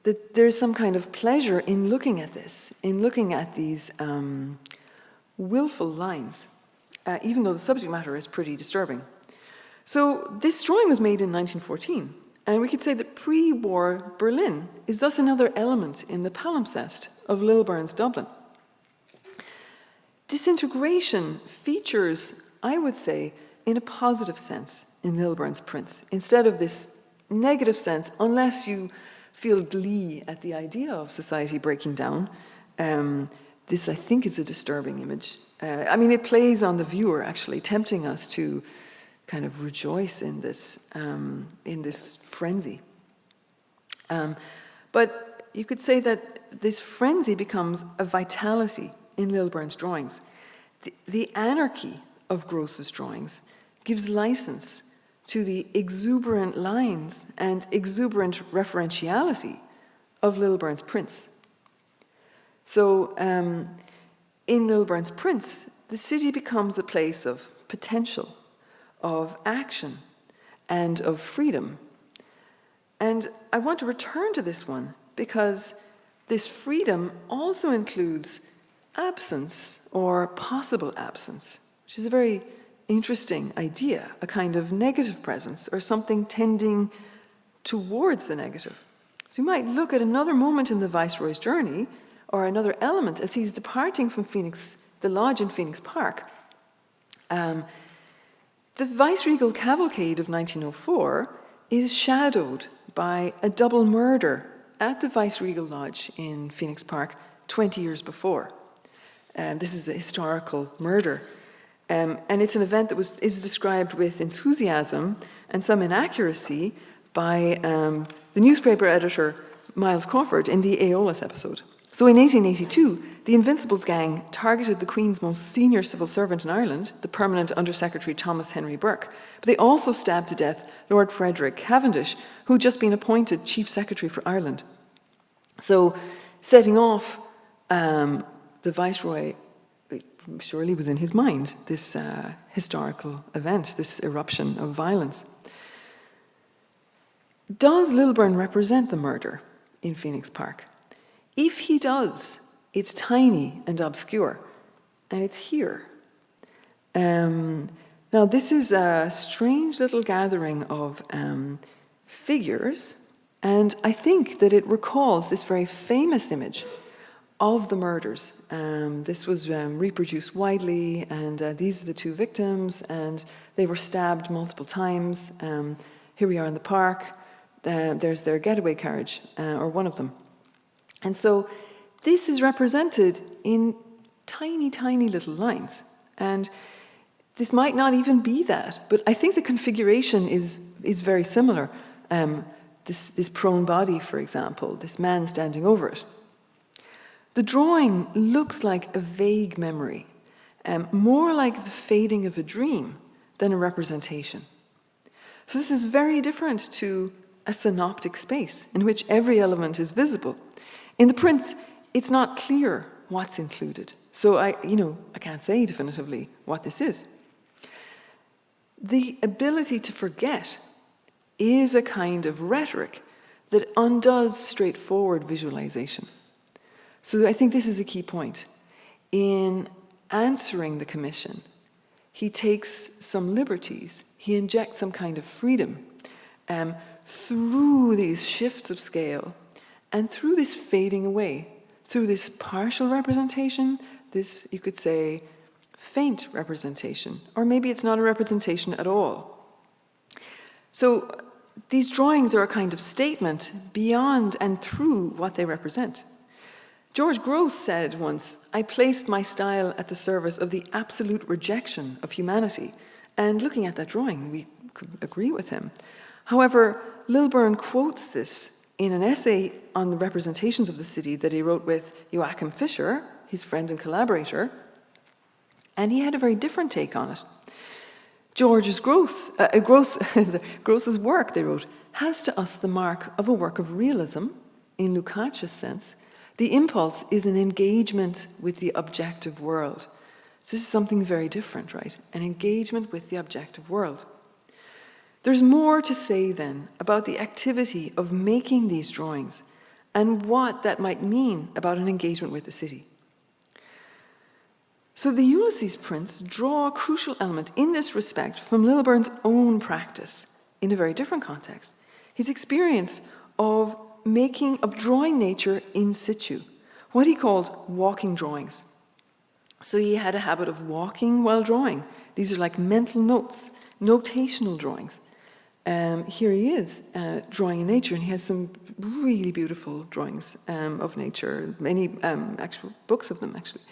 that there's some kind of pleasure in looking at this, in looking at these willful lines, even though the subject matter is pretty disturbing. So this drawing was made in 1914, and we could say that pre-war Berlin is thus another element in the palimpsest of Lilburn's Dublin. Disintegration features, I would say, in a positive sense in Lilburn's prints, instead of this negative sense, unless you feel glee at the idea of society breaking down. This, I think, is a disturbing image. I mean, it plays on the viewer, actually, tempting us to kind of rejoice in this frenzy. But you could say that this frenzy becomes a vitality in Lilburn's drawings. The anarchy of Gross's drawings gives license to the exuberant lines and exuberant referentiality of Lilburn's prints. So in Lilburn's prints, the city becomes a place of potential, of action, and of freedom. And I want to return to this one because this freedom also includes absence or possible absence, which is a very interesting idea, a kind of negative presence or something tending towards the negative. So you might look at another moment in the Viceroy's journey or another element as he's departing from the lodge in Phoenix Park. The viceregal cavalcade of 1904 is shadowed by a double murder at the viceregal lodge in Phoenix Park 20 years before. This is a historical murder. And it's an event that is described with enthusiasm and some inaccuracy by the newspaper editor Miles Crawford in the Aeolus episode. So in 1882, the Invincibles gang targeted the Queen's most senior civil servant in Ireland, the permanent Undersecretary Thomas Henry Burke. But they also stabbed to death Lord Frederick Cavendish, who had just been appointed Chief Secretary for Ireland. So setting off the Viceroy, it surely was in his mind, this historical event, this eruption of violence. Does Lilburn represent the murder in Phoenix Park? If he does, it's tiny and obscure, and it's here. Now, this is a strange little gathering of figures, and I think that it recalls this very famous image of the murders. This was reproduced widely, and these are the two victims, and they were stabbed multiple times. Here we are in the park. There's their getaway carriage, or one of them. And so this is represented in tiny, tiny little lines. And this might not even be that, but I think the configuration is very similar. This prone body, for example, this man standing over it. The drawing looks like a vague memory, more like the fading of a dream than a representation. So this is very different to a synoptic space in which every element is visible. In the prints, it's not clear what's included. So I can't say definitively what this is. The ability to forget is a kind of rhetoric that undoes straightforward visualization. So I think this is a key point. In answering the commission, he takes some liberties, he injects some kind of freedom through these shifts of scale and through this fading away, through this partial representation, this, you could say, faint representation, or maybe it's not a representation at all. So these drawings are a kind of statement beyond and through what they represent. George Grosz said once, "I placed my style at the service of the absolute rejection of humanity." And looking at that drawing, we could agree with him. However, Lilburn quotes this in an essay on the representations of the city that he wrote with Joachim Fischer, his friend and collaborator, and he had a very different take on it. Gross's work, they wrote, has to us the mark of a work of realism, in Lukács' sense. The impulse is an engagement with the objective world. So this is something very different, right? An engagement with the objective world. There's more to say then about the activity of making these drawings and what that might mean about an engagement with the city. So the Ulysses prints draw a crucial element in this respect from Lilburn's own practice in a very different context. His experience of drawing nature in situ, what he called walking drawings. So he had a habit of walking while drawing. These are like mental notes, notational drawings. Here he is drawing in nature, and he has some really beautiful drawings of nature, many actual books of them actually.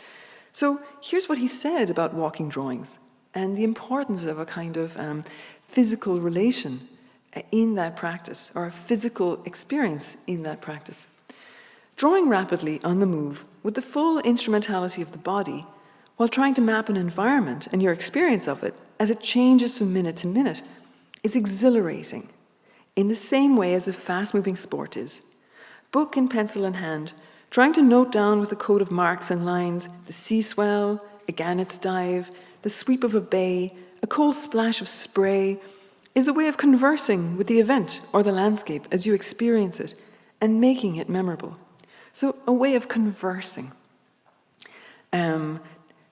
So here's what he said about walking drawings and the importance of a kind of physical relation in that practice, or a physical experience in that practice. Drawing rapidly on the move with the full instrumentality of the body while trying to map an environment and your experience of it as it changes from minute to minute is exhilarating in the same way as a fast-moving sport is. Book and pencil in hand, trying to note down with a code of marks and lines the sea swell, a gannet's dive, the sweep of a bay, a cold splash of spray, is a way of conversing with the event or the landscape as you experience it and making it memorable. So a way of conversing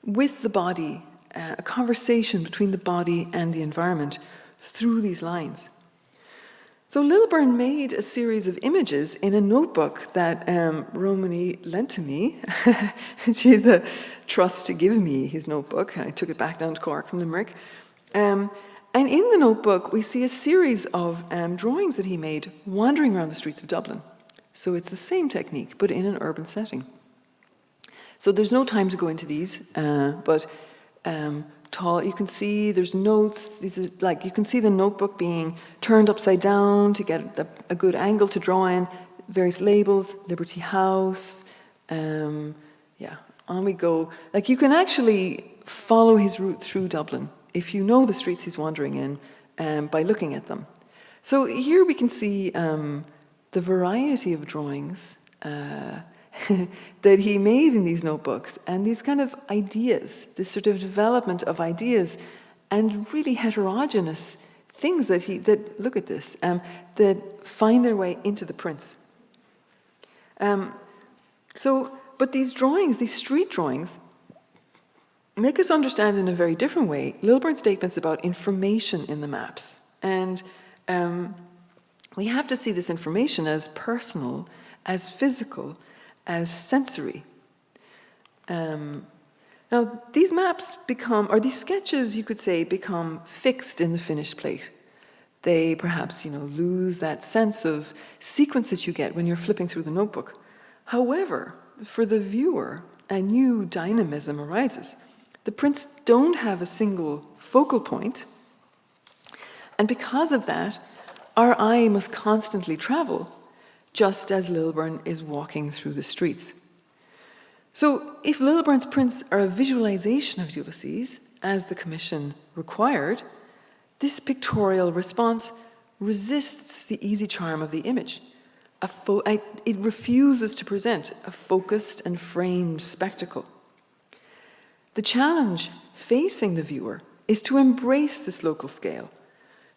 with the body, a conversation between the body and the environment through these lines. So Lilburn made a series of images in a notebook that Romany lent to me. She had the trust to give me his notebook, and I took it back down to Cork from Limerick. And in the notebook, we see a series of drawings that he made wandering around the streets of Dublin. So it's the same technique, but in an urban setting. So there's no time to go into these, but you can see there's notes. You can see the notebook being turned upside down to get a good angle to draw in. Various labels, Liberty House. On we go. Like, you can actually follow his route through Dublin if you know the streets he's wandering in by looking at them. So here we can see the variety of drawings that he made in these notebooks, and these kind of ideas, this sort of development of ideas, and really heterogeneous things that look at this, that find their way into the prints. But these drawings, these street drawings, make us understand in a very different way Lilburn's statements about information in the maps. And we have to see this information as personal, as physical, as sensory. Now, these maps these sketches, you could say, become fixed in the finished plate. They perhaps, lose that sense of sequence that you get when you're flipping through the notebook. However, for the viewer, a new dynamism arises. The prints don't have a single focal point, and because of that, our eye must constantly travel, just as Lilburn is walking through the streets. So if Lilburn's prints are a visualization of Ulysses, as the commission required, this pictorial response resists the easy charm of the image. It refuses to present a focused and framed spectacle. The challenge facing the viewer is to embrace this local scale,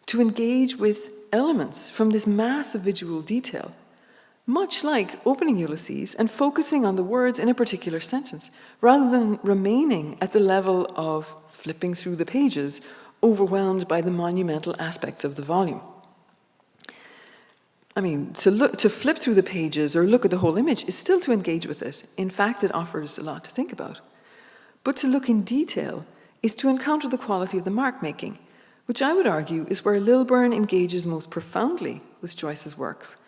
to engage with elements from this mass of visual detail, much like opening Ulysses and focusing on the words in a particular sentence, rather than remaining at the level of flipping through the pages, overwhelmed by the monumental aspects of the volume. To flip through the pages or look at the whole image is still to engage with it. In fact, it offers a lot to think about. But to look in detail is to encounter the quality of the mark making, which I would argue is where Lilburn engages most profoundly with Joyce's work,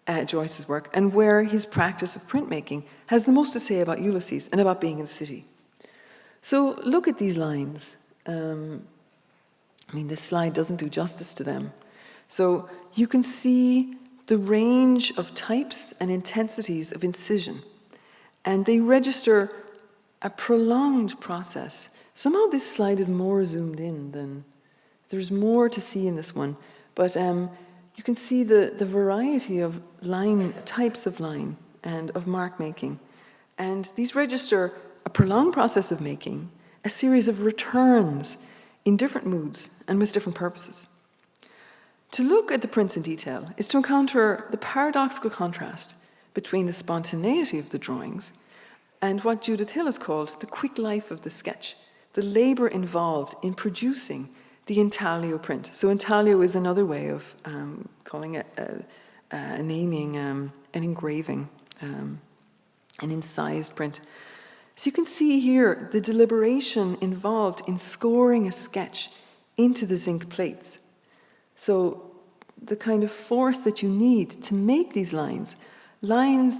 and where his practice of printmaking has the most to say about Ulysses and about being in the city. So look at these lines. This slide doesn't do justice to them. So you can see the range of types and intensities of incision, and they register a prolonged process. Somehow this slide is more zoomed in than, there's more to see in this one, but you can see the variety of types of line and of mark making. And these register a prolonged process of making, a series of returns in different moods and with different purposes. To look at the prints in detail is to encounter the paradoxical contrast between the spontaneity of the drawings and what Judith Hill has called the quick life of the sketch, the labor involved in producing the intaglio print. So intaglio is another way of calling it, naming an engraving, an incised print. So you can see here the deliberation involved in scoring a sketch into the zinc plates. So the kind of force that you need to make these lines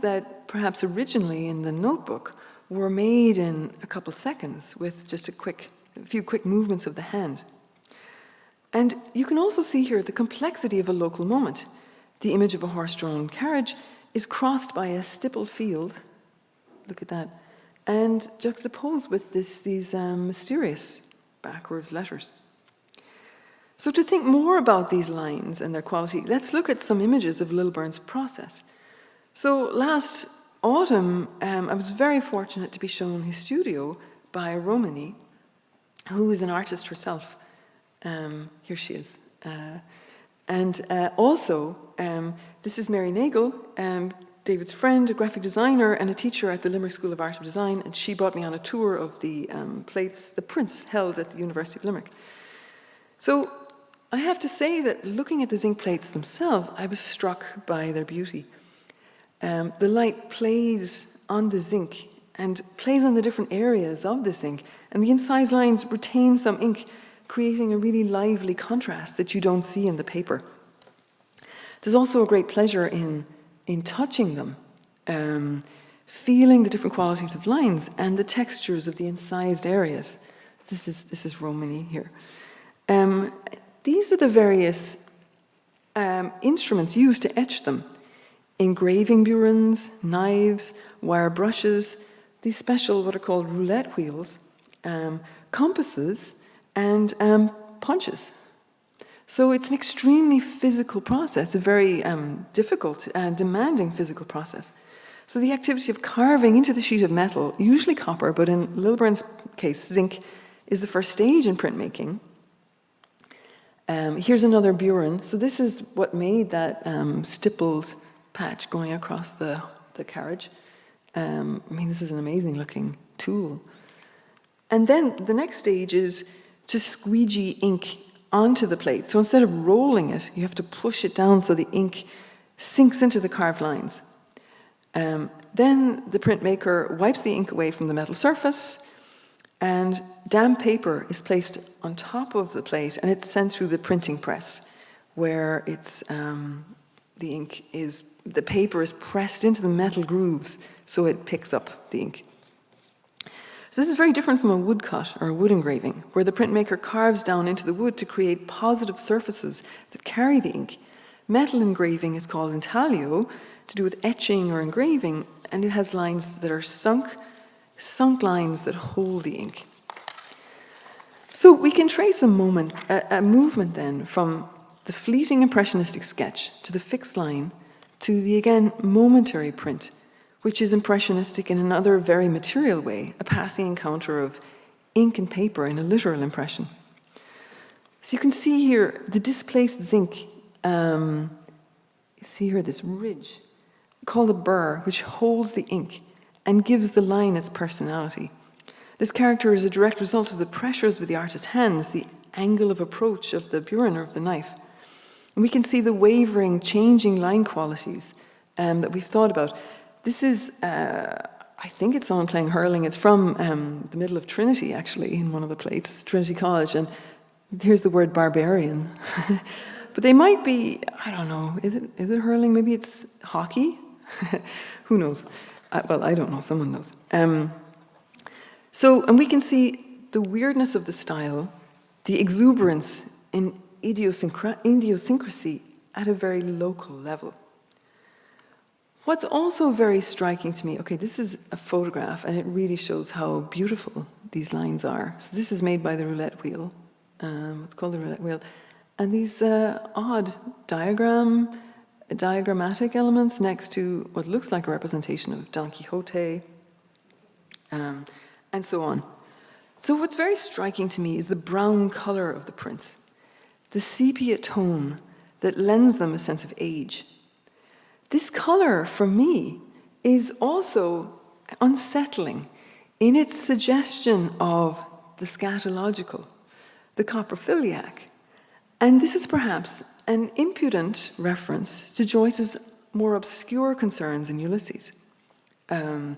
that perhaps originally in the notebook were made in a couple seconds with just a few quick movements of the hand. And you can also see here the complexity of a local moment. The image of a horse-drawn carriage is crossed by a stippled field, look at that, and juxtaposed with these mysterious backwards letters. So to think more about these lines and their quality, let's look at some images of Lilburn's process. So last autumn, I was very fortunate to be shown his studio by Romany, who is an artist herself. Here she is. Also, this is Mary Nagel, David's friend, a graphic designer and a teacher at the Limerick School of Art and Design, and she brought me on a tour of the prints held at the University of Limerick. So I have to say that looking at the zinc plates themselves, I was struck by their beauty. The light plays on the zinc and plays on the different areas of the zinc, and the incised lines retain some ink, creating a really lively contrast that you don't see in the paper. There's also a great pleasure in touching them, feeling the different qualities of lines and the textures of the incised areas. This is Romany here. These are the various instruments used to etch them. Engraving burins, knives, wire brushes, these special what are called roulette wheels, compasses, and punches. So it's an extremely physical process, a very difficult and demanding physical process. So the activity of carving into the sheet of metal, usually copper, but in Lilburn's case, zinc, is the first stage in printmaking. Here's another burin. So this is what made that stippled patch going across the carriage. This is an amazing looking tool. And then the next stage is to squeegee ink onto the plate. So instead of rolling it, you have to push it down so the ink sinks into the carved lines. Then the printmaker wipes the ink away from the metal surface, and damp paper is placed on top of the plate, and it's sent through the printing press, where the paper is pressed into the metal grooves so it picks up the ink. So this is very different from a woodcut or a wood engraving, where the printmaker carves down into the wood to create positive surfaces that carry the ink. Metal engraving is called intaglio, to do with etching or engraving, and it has lines that are sunk lines that hold the ink. So we can trace a movement then from the fleeting impressionistic sketch to the fixed line to the, again, momentary print, which is impressionistic in another very material way, a passing encounter of ink and paper in a literal impression. So you can see here the displaced zinc. You see here this ridge called a burr, which holds the ink and gives the line its personality. This character is a direct result of the pressures with the artist's hands, the angle of approach of the burin or of the knife. And we can see the wavering, changing line qualities that we've thought about. This is, I think it's someone playing hurling. It's from the middle of Trinity, actually, in one of the plates, Trinity College. And here's the word barbarian. But they might be, I don't know, is it hurling? Maybe it's hockey? Who knows? Well, I don't know, someone knows. And we can see the weirdness of the style, the exuberance in idiosyncrasy at a very local level. What's also very striking to me, okay, this is a photograph and it really shows how beautiful these lines are. So this is made by the roulette wheel. It's called the roulette wheel. And these odd diagrammatic elements next to what looks like a representation of Don Quixote, and so on. So what's very striking to me is the brown color of the prints, the sepia tone that lends them a sense of age. This color, for me, is also unsettling in its suggestion of the scatological, the coprophiliac. And this is perhaps an impudent reference to Joyce's more obscure concerns in Ulysses. The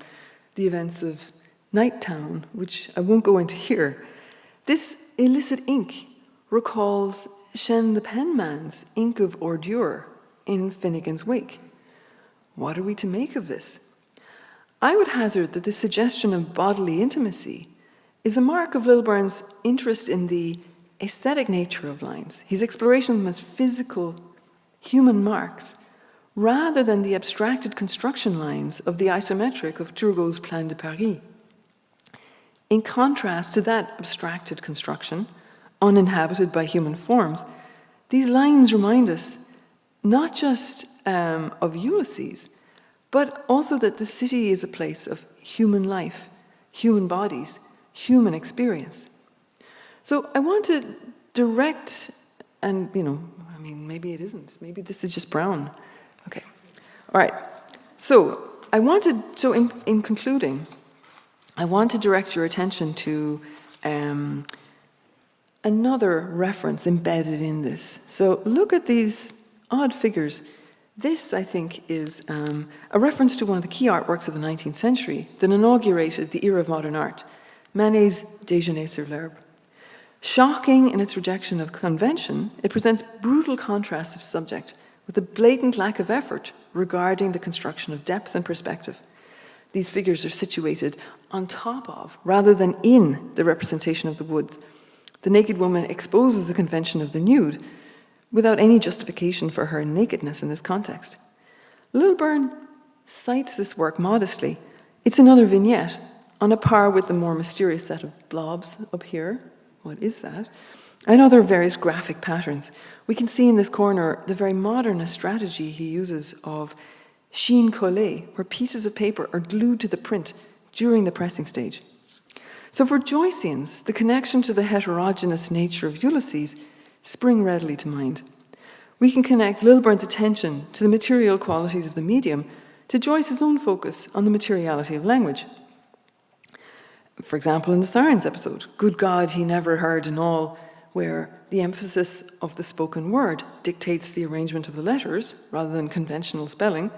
events of Nighttown, which I won't go into here. This illicit ink recalls Shen the penman's ink of ordure in Finnegan's Wake. What are we to make of this? I would hazard that the suggestion of bodily intimacy is a mark of Lilburn's interest in the aesthetic nature of lines, his exploration of them as physical, human marks, rather than the abstracted construction lines of the isometric of Turgot's Plan de Paris. In contrast to that abstracted construction, uninhabited by human forms, these lines remind us not just of Ulysses, but also that the city is a place of human life, human bodies, human experience. So I want to direct, and maybe it isn't. Maybe this is just brown. Okay. All right. So in concluding, I want to direct your attention to another reference embedded in this. So look at these odd figures. This, I think, is a reference to one of the key artworks of the 19th century that inaugurated the era of modern art, Manet's Déjeuner sur l'herbe. Shocking in its rejection of convention, it presents brutal contrasts of subject with a blatant lack of effort regarding the construction of depth and perspective. These figures are situated on top of, rather than in, the representation of the woods. The naked woman exposes the convention of the nude without any justification for her nakedness in this context. Lilburn cites this work modestly. It's another vignette, on a par with the more mysterious set of blobs up here. What is that? And other various graphic patterns. We can see in this corner the very modernist strategy he uses of chine collé, where pieces of paper are glued to the print during the pressing stage. So for Joyceans, the connection to the heterogeneous nature of Ulysses spring readily to mind. We can connect Lilburn's attention to the material qualities of the medium to Joyce's own focus on the materiality of language. For example, in the Sirens episode, Good God, He Never Heard and All, where the emphasis of the spoken word dictates the arrangement of the letters rather than conventional spelling,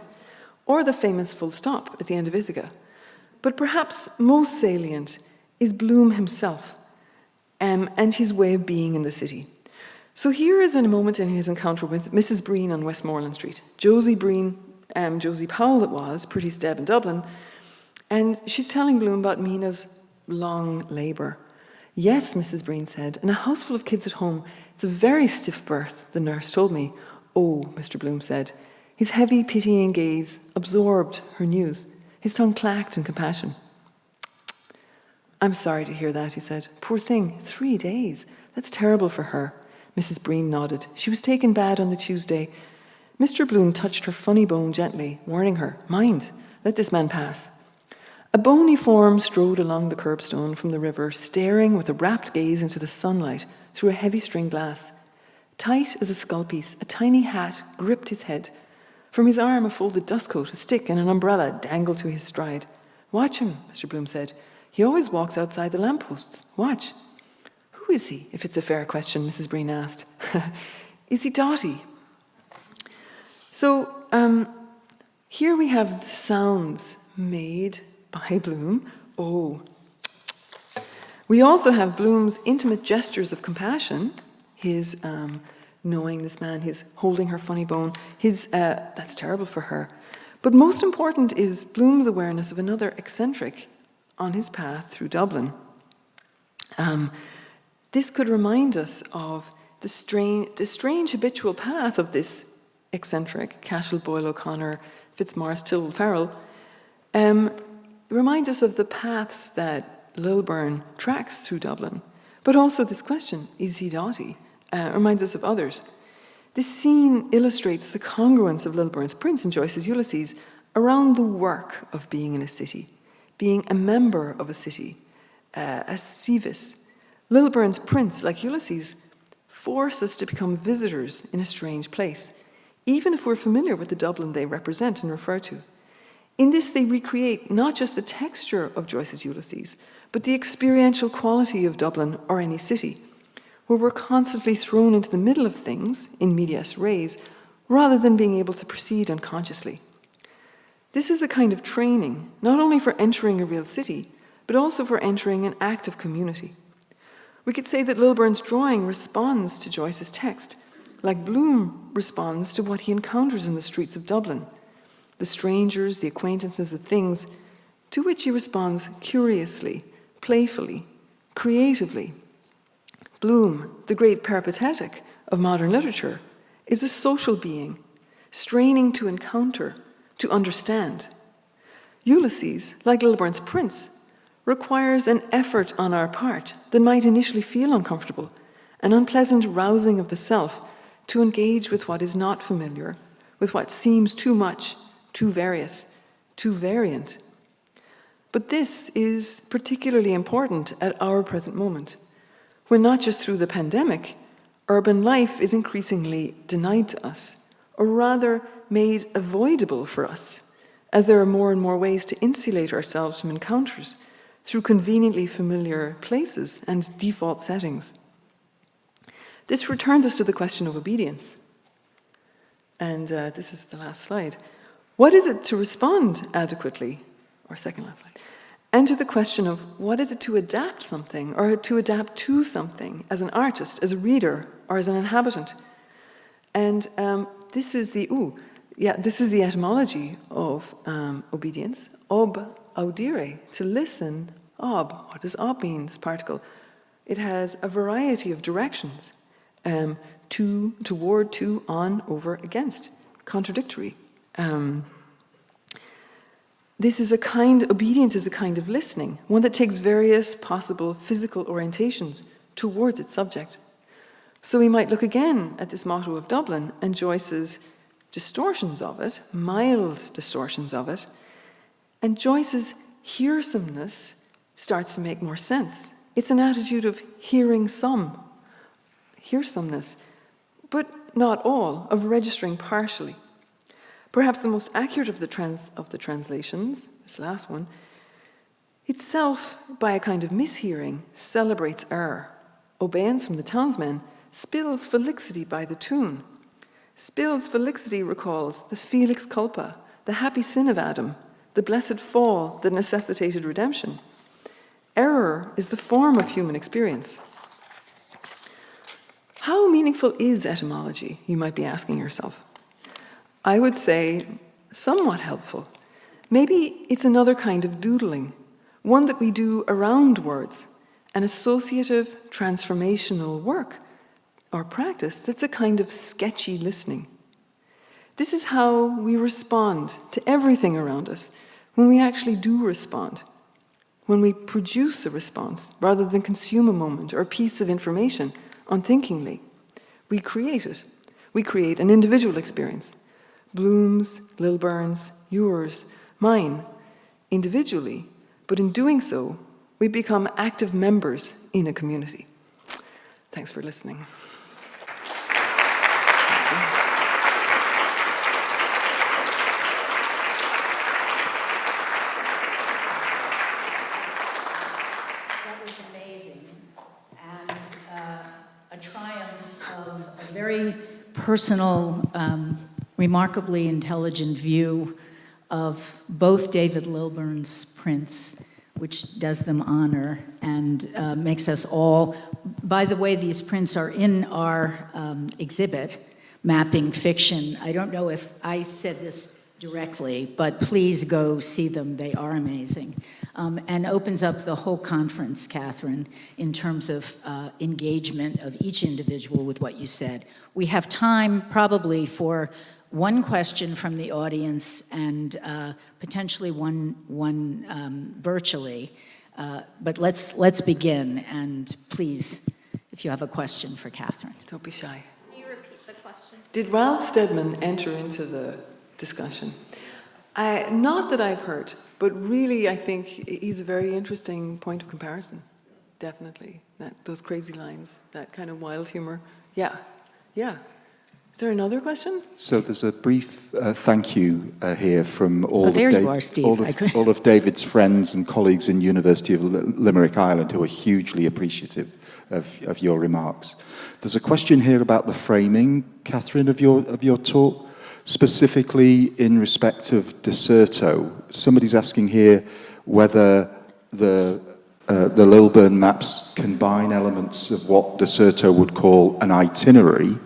or the famous full stop at the end of Ithaca. But perhaps most salient is Bloom himself and his way of being in the city. So here is a moment in his encounter with Mrs. Breen on Westmoreland Street. Josie Breen, Josie Powell it was, pretty Steb in Dublin, and she's telling Bloom about Mina's long labour. Yes, Mrs. Breen said, in a house full of kids at home, it's a very stiff birth, the nurse told me. Oh, Mr. Bloom said. His heavy, pitying gaze absorbed her news. His tongue clacked in compassion. I'm sorry to hear that, he said. Poor thing, 3 days. That's terrible for her. Mrs. Breen nodded. She was taken bad on the Tuesday. Mr. Bloom touched her funny bone gently, warning her, mind, let this man pass. A bony form strode along the curbstone from the river, staring with a rapt gaze into the sunlight through a heavy string glass. Tight as a skull piece, a tiny hat gripped his head. From his arm, a folded dustcoat, a stick, and an umbrella dangled to his stride. Watch him, Mr. Bloom said. He always walks outside the lampposts. Watch. Who is he, if it's a fair question, Mrs. Breen asked. Is he Dotty? So here we have the sounds made by Bloom. Oh. We also have Bloom's intimate gestures of compassion, his knowing this man, his holding her funny bone, his, that's terrible for her. But most important is Bloom's awareness of another eccentric on his path through Dublin. This could remind us of the strange habitual path of this eccentric, Cashel, Boyle, O'Connor, Fitzmaurice, Tyrrell, Farrell. Reminds us of the paths that Lilburn tracks through Dublin. But also this question, is he Doughty? Reminds us of others. This scene illustrates the congruence of Lilburn's prince in Joyce's Ulysses around the work of being in a city, being a member of a city, a civis. Lilburn's prints, like Ulysses, force us to become visitors in a strange place, even if we're familiar with the Dublin they represent and refer to. In this, they recreate not just the texture of Joyce's Ulysses, but the experiential quality of Dublin or any city, where we're constantly thrown into the middle of things, in medias res, rather than being able to proceed unconsciously. This is a kind of training, not only for entering a real city, but also for entering an active community. We could say that Lilburn's drawing responds to Joyce's text, like Bloom responds to what he encounters in the streets of Dublin, the strangers, the acquaintances, the things, to which he responds curiously, playfully, creatively. Bloom, the great peripatetic of modern literature, is a social being, straining to encounter, to understand. Ulysses, like Lilburn's prince, requires an effort on our part that might initially feel uncomfortable, an unpleasant rousing of the self to engage with what is not familiar, with what seems too much, too various, too variant. But this is particularly important at our present moment, when not just through the pandemic, urban life is increasingly denied to us, or rather made avoidable for us, as there are more and more ways to insulate ourselves from encounters through conveniently familiar places and default settings. This returns us to the question of obedience. And this is the last slide. What is it to respond adequately, or second last slide, and to the question of what is it to adapt something or to adapt to something as an artist, as a reader, or as an inhabitant. And this is the etymology of obedience. Ob audire, to listen. Ob, what does ob mean, this particle? It has a variety of directions. To, toward, to, on, over, against, contradictory. Obedience is a kind of listening, one that takes various possible physical orientations towards its subject. So we might look again at this motto of Dublin and Joyce's distortions of it, mild distortions of it, and Joyce's hearsomeness starts to make more sense. It's an attitude of hearing some, hearsomeness, but not all, of registering partially. Perhaps the most accurate of the translations, this last one, itself, by a kind of mishearing, celebrates error. Obeyance from the townsmen spills felixity by the tune. Spills felixity recalls the felix culpa, the happy sin of Adam, the blessed fall that necessitated redemption. Error is the form of human experience. How meaningful is etymology, you might be asking yourself? I would say somewhat helpful. Maybe it's another kind of doodling, one that we do around words, an associative, transformational work or practice that's a kind of sketchy listening. This is how we respond to everything around us when we actually do respond, when we produce a response rather than consume a moment or a piece of information unthinkingly. We create it. We create an individual experience. Bloom's, Lilburn's, yours, mine, individually, but in doing so, we become active members in a community. Thanks for listening. That was amazing, and a triumph of a very personal, remarkably intelligent view of both David Lilburn's prints, which does them honor and makes us all, by the way, these prints are in our exhibit, Mapping Fiction. I don't know if I said this directly, but please go see them. They are amazing. And opens up the whole conference, Catherine, in terms of engagement of each individual with what you said. We have time probably for one question from the audience and potentially one virtually. But let's begin, and please, if you have a question for Catherine. Don't be shy. Can you repeat the question? Did Ralph Steadman enter into the discussion? Not that I've heard, but really I think he's a very interesting point of comparison. Definitely. Those crazy lines, that kind of wild humor. Yeah. Is there another question? So there's a brief thank you here from all, there you are, Steve. all of David's friends and colleagues in University of Limerick, Ireland, who are hugely appreciative of your remarks. There's a question here about the framing, Catherine, of your talk. Specifically in respect of Deserto, somebody's asking here whether the Littleburn maps combine elements of what Deserto would call an itinerary,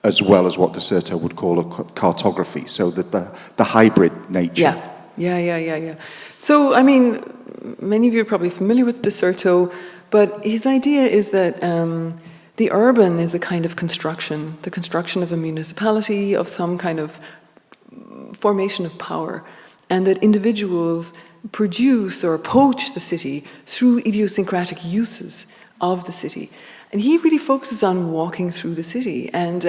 as well as what Deserto would call a cartography, so that the hybrid nature. Yeah. So, I mean, many of you are probably familiar with Deserto, but his idea is that the urban is a kind of construction, the construction of a municipality, of some kind of formation of power, and that individuals produce or poach the city through idiosyncratic uses of the city. And he really focuses on walking through the city and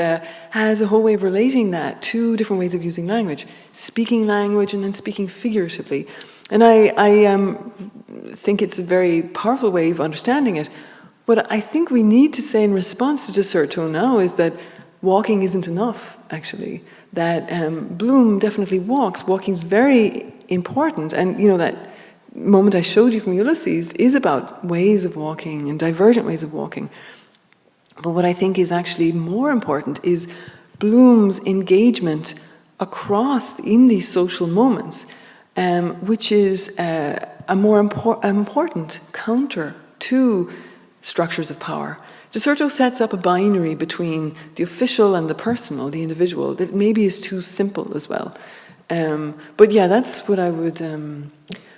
has a whole way of relating that to different ways of using language, speaking language and then speaking figuratively. And I think it's a very powerful way of understanding it. What I think we need to say in response to Deserto now is that walking isn't enough, actually. That Bloom definitely walks. Walking is very important. And, you know, that moment I showed you from Ulysses is about ways of walking and divergent ways of walking. But what I think is actually more important is Bloom's engagement across in these social moments, which is a more important counter to structures of power. Deserto sets up a binary between the official and the personal, the individual, that maybe is too simple as well. But yeah, that's what I would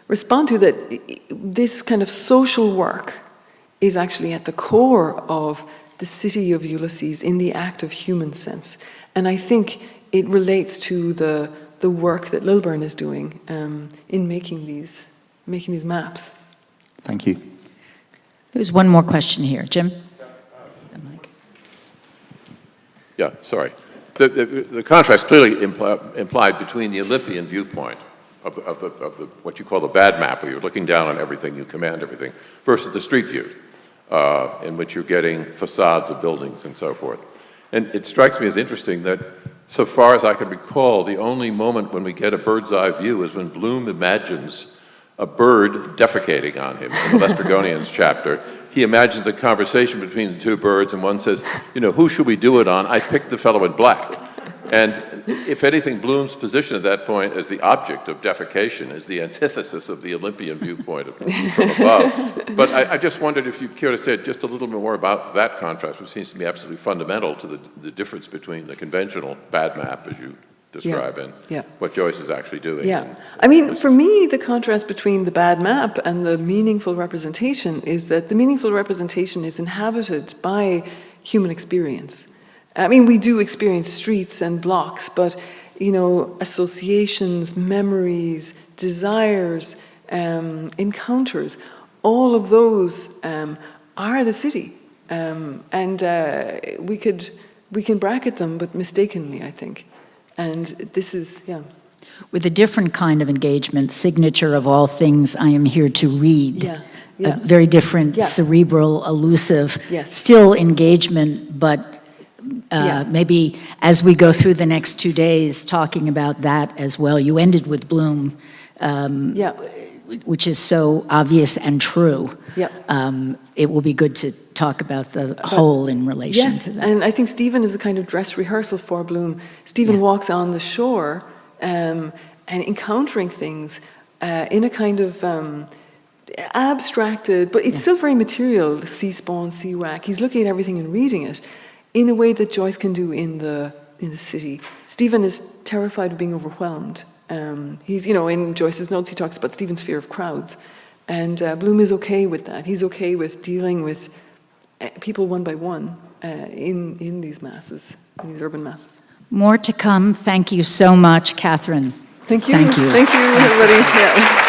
respond to, that this kind of social work is actually at the core of the city of Ulysses in the active human sense. And I think it relates to the work that Lilburn is doing in making these maps. Thank you. There's one more question here. Jim? Yeah, sorry. The contrast clearly implied between the Olympian viewpoint of the what you call the bad map, where you're looking down on everything, you command everything, versus the street view, in which you're getting facades of buildings and so forth. And it strikes me as interesting that, so far as I can recall, the only moment when we get a bird's eye view is when Bloom imagines a bird defecating on him in the Lestrygonians chapter. He imagines a conversation between the two birds, and one says, you know, who should we do it on? I picked the fellow in black. And if anything, Bloom's position at that point as the object of defecation is the antithesis of the Olympian viewpoint from above. But I just wondered if you'd care to say just a little more about that contrast, which seems to be absolutely fundamental to the difference between the conventional bad map, as you describe, and what Joyce is actually doing. Yeah. I mean, for me, the contrast between the bad map and the meaningful representation is that the meaningful representation is inhabited by human experience. I mean, we do experience streets and blocks, but, you know, associations, memories, desires, encounters, all of those are the city. And we can bracket them, but mistakenly, I think. And this is, With a different kind of engagement, signature of all things, I am here to read. Very different, cerebral, elusive, still engagement, but maybe as we go through the next 2 days talking about that as well. You ended with Bloom, which is so obvious and true. It will be good to talk about the whole in relation to that. And I think Stephen is a kind of dress rehearsal for Bloom. Stephen walks on the shore and encountering things in a kind of abstracted, but it's still very material, sea spawn, sea wrack. He's looking at everything and reading it in a way that Joyce can do in the city. Stephen is terrified of being overwhelmed. He's, in Joyce's notes, he talks about Stephen's fear of crowds. And Bloom is okay with that. He's okay with dealing with people one by one in these masses, in these urban masses. More to come. Thank you so much, Catherine. Thank you. Thank you. Thank you, everybody. Yeah.